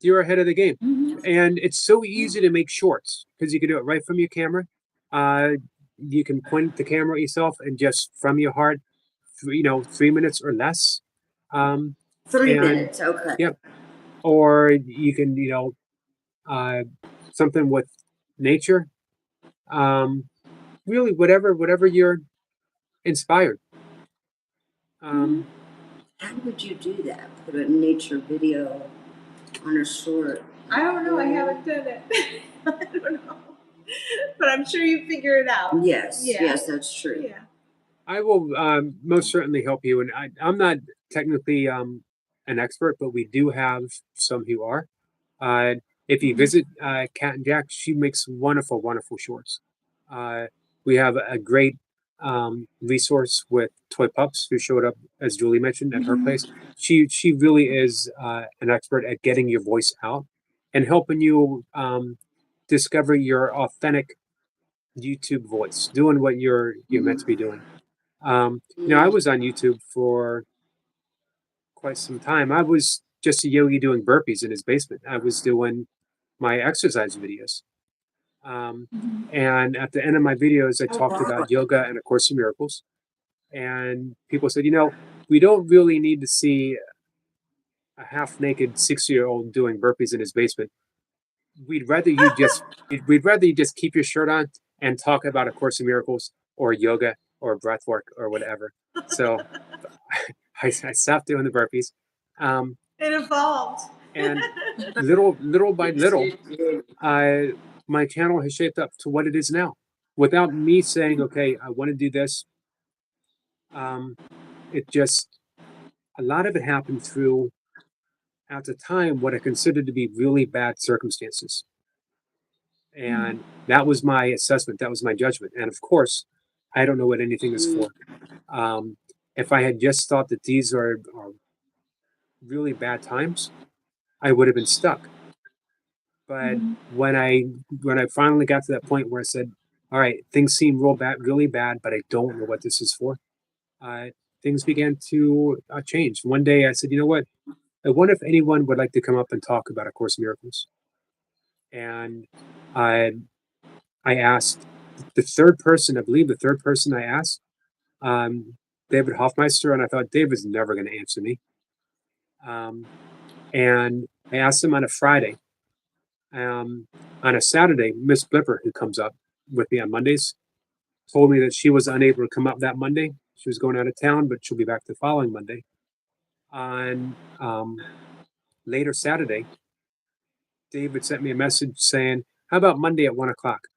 You're ahead of the game. Mm-hmm. And it's so easy to make shorts because you can do it right from your camera. You can point the camera at yourself and just from your heart, 3 minutes or less. 3 and- minutes, okay. Yep. Or you can, something with nature. Really, whatever you're inspired. How would you do that? Put a nature video on a short? I don't know. I haven't done it. I don't know. But I'm sure you figure it out. Yes, Yeah. yes, that's true. Yeah. I will most certainly help you. And I'm not technically an expert, but we do have some who are. If you visit Kat and Jack, she makes wonderful, wonderful shorts. We have a great resource with Toy Pups, who showed up, as Julie mentioned, at her place. She really is an expert at getting your voice out and helping you discover your authentic YouTube voice, doing what you're meant to be doing. I was on YouTube for quite some time. I was just a yogi doing burpees in his basement. I was doing my exercise videos. And at the end of my videos, I talked about yoga and A Course in Miracles. And people said, we don't really need to see a half-naked 6-year-old doing burpees in his basement. We'd rather you just keep your shirt on and talk about A Course in Miracles or yoga or breath work or whatever. So I stopped doing the burpees. It evolved. And little by little, my channel has shaped up to what it is now. Without me saying, okay, I want to do this. It just, a lot of it happened through, at the time, what I considered to be really bad circumstances. And that was my assessment. That was my judgment. And of course, I don't know what anything is for. If I had just thought that these are really bad times, I would have been stuck. But when I finally got to that point where I said, all right, things seem really bad, but I don't know what this is for, things began to change. One day I said, you know what? I wonder if anyone would like to come up and talk about A Course in Miracles. And I asked the third person I asked, David Hoffmeister, and I thought David's never going to answer me. And I asked him on a Friday. On a Saturday, Miss Blipper, who comes up with me on Mondays, told me that she was unable to come up that Monday. She was going out of town, but she'll be back the following Monday. On later Saturday, David sent me a message saying, "How about Monday at 1 o'clock?"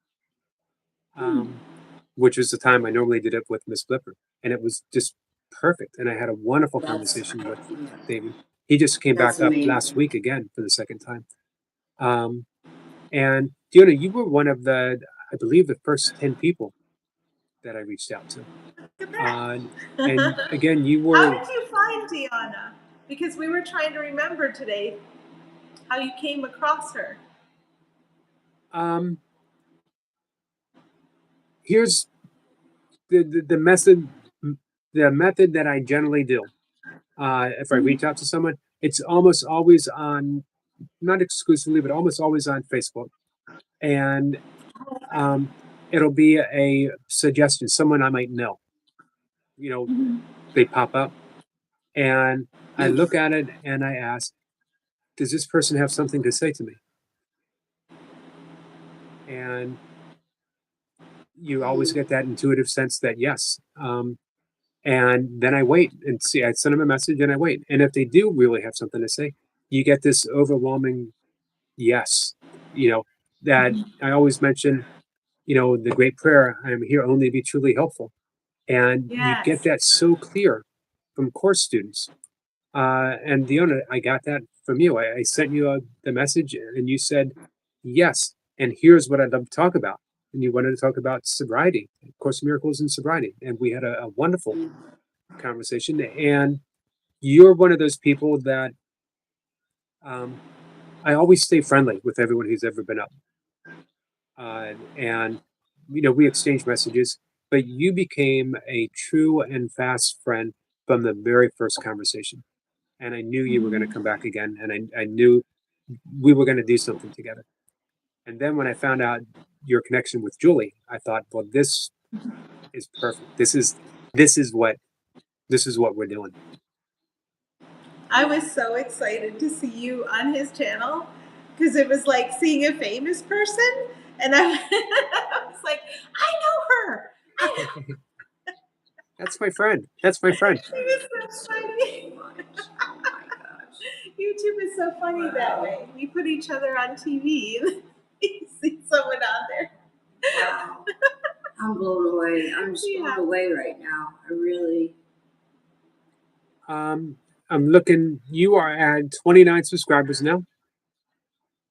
Which was the time I normally did it with Miss Flipper, and it was just perfect. And I had a wonderful conversation with David. He just came That's back up last amazing. week again for the second time. And DeeOna, you were one of the, I believe, the first 10 people that I reached out to. Look at that. And again, you How were, did you find DeeOna? Because we were trying to remember today how you came across her. here's the method that I generally do. If I reach out to someone, it's almost always on, not exclusively, but almost always on Facebook. And it'll be a suggestion, someone I might know. You know, they pop up, and I look at it and I ask, does this person have something to say to me? And you always get that intuitive sense that yes. And then I wait and see. I send them a message and I wait. And if they do really have something to say, you get this overwhelming yes. You know, that I always mention, the great prayer, I am here only to be truly helpful. And you get Yes. that so clear from course students. And DeeOna, I got that from you. I sent you the message and you said, yes, and here's what I'd love to talk about. And you wanted to talk about sobriety, Course in Miracles and sobriety. And we had a wonderful conversation. And you're one of those people that I always stay friendly with everyone who's ever been up. And we exchange messages, but you became a true and fast friend from the very first conversation. And I knew you were going to come back again, and I knew we were going to do something together. And then when I found out your connection with Julie, I thought, well, this is perfect. This is what we're doing. I was so excited to see you on his channel because it was like seeing a famous person. And I was like, I know her. I know. That's my friend. That's my friend. It was so funny. YouTube is so funny that way. We put each other on TV and you see someone on there. Wow. I'm blown away. I'm just blown away right now. I really. I'm looking. You are at 29 subscribers now,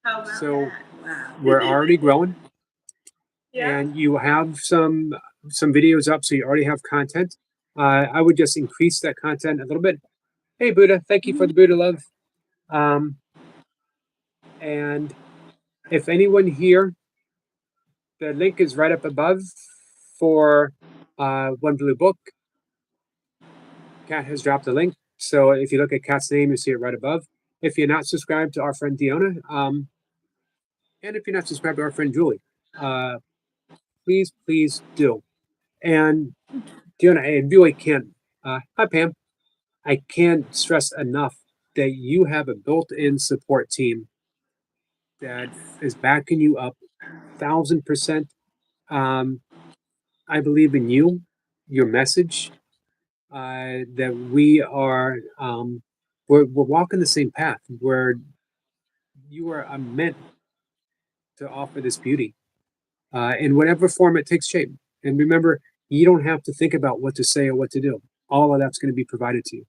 How about so that? Wow. we're already growing. Yeah. And you have some videos up, so you already have content. I would just increase that content a little bit. Hey, Buddha, thank you for the Buddha love. And if anyone here, the link is right up above for One Blue Book. Kat has dropped the link. So if you look at Kat's name, you see it right above. If you're not subscribed to our friend DeeOna, and if you're not subscribed to our friend Julie, please do. And DeeOna, I really can't. Hi, Pam. I can't stress enough that you have a built-in support team that is backing you up 1,000%. I believe in you, your message, that we are, we're walking the same path where you are meant to offer this beauty in whatever form it takes shape. And remember, you don't have to think about what to say or what to do. All of that's going to be provided to you.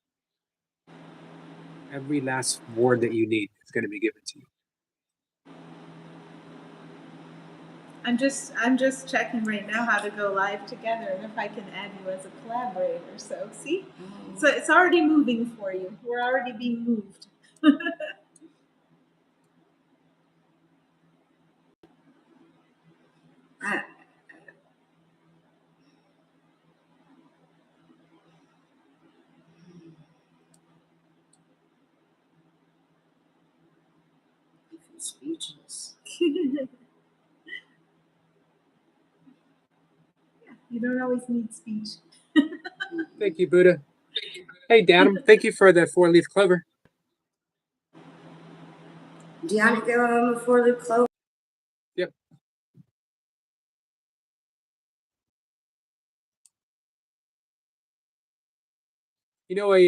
Every last word that you need is going to be given to you. I'm just checking right now how to go live together and if I can add you as a collaborator. So see? So it's already moving for you. We're already being moved. I feel speechless. You don't always need speech. Thank you, Buddha. Hey, Adam, thank you for the 4-leaf clover. DeeOna, give him a 4-leaf clover. Yep.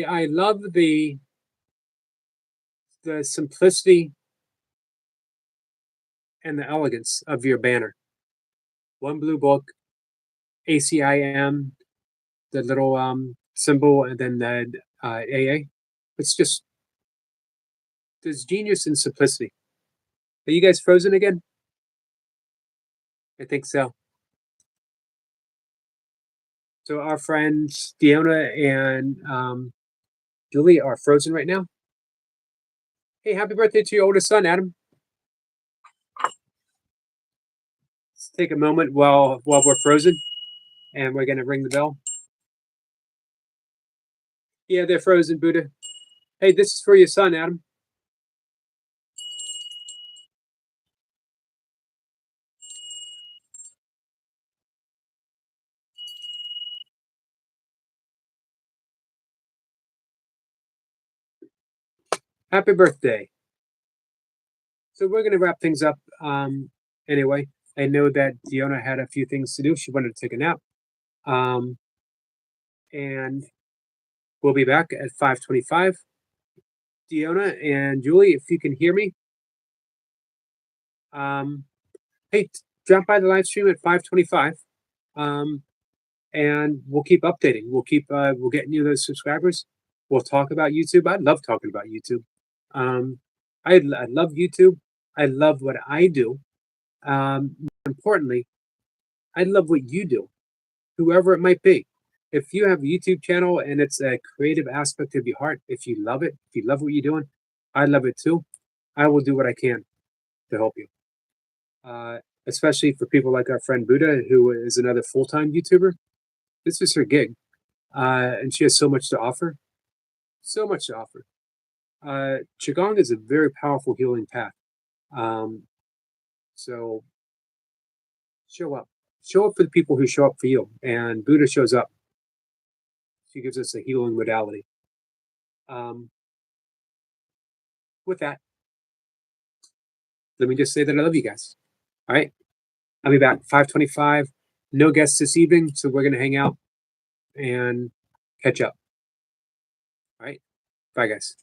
I love the simplicity and the elegance of your banner. One blue book, ACIM, the little symbol, and then the AA. It's just, there's genius in simplicity. Are you guys frozen again? I think so. So our friends DeeOna and Julie are frozen right now. Hey, happy birthday to your oldest son, Adam. Let's take a moment while we're frozen, and we're gonna ring the bell. Yeah, they're frozen, Buddha. Hey, this is for your son, Adam. Happy birthday. So we're gonna wrap things up. Anyway, I know that DeeOna had a few things to do. She wanted to take a nap. And we'll be back at 5:25. DeeOna and Julie, if you can hear me, hey, drop by the live stream at 5:25, and we'll keep updating. We'll get you those subscribers. We'll talk about YouTube. I love talking about YouTube. I love YouTube. I love what I do. More importantly, I love what you do, whoever it might be. If you have a YouTube channel and it's a creative aspect of your heart, if you love it, if you love what you're doing, I love it too. I will do what I can to help you. Especially for people like our friend Buddha, who is another full-time YouTuber. This is her gig, and she has so much to offer. So much to offer. Qigong is a very powerful healing path. So show up. Show up for the people who show up for you. And Buddha shows up. She gives us a healing modality. With that, let me just say that I love you guys. All right. I'll be back 5:25. No guests this evening, so we're gonna hang out and catch up. All right. Bye, guys.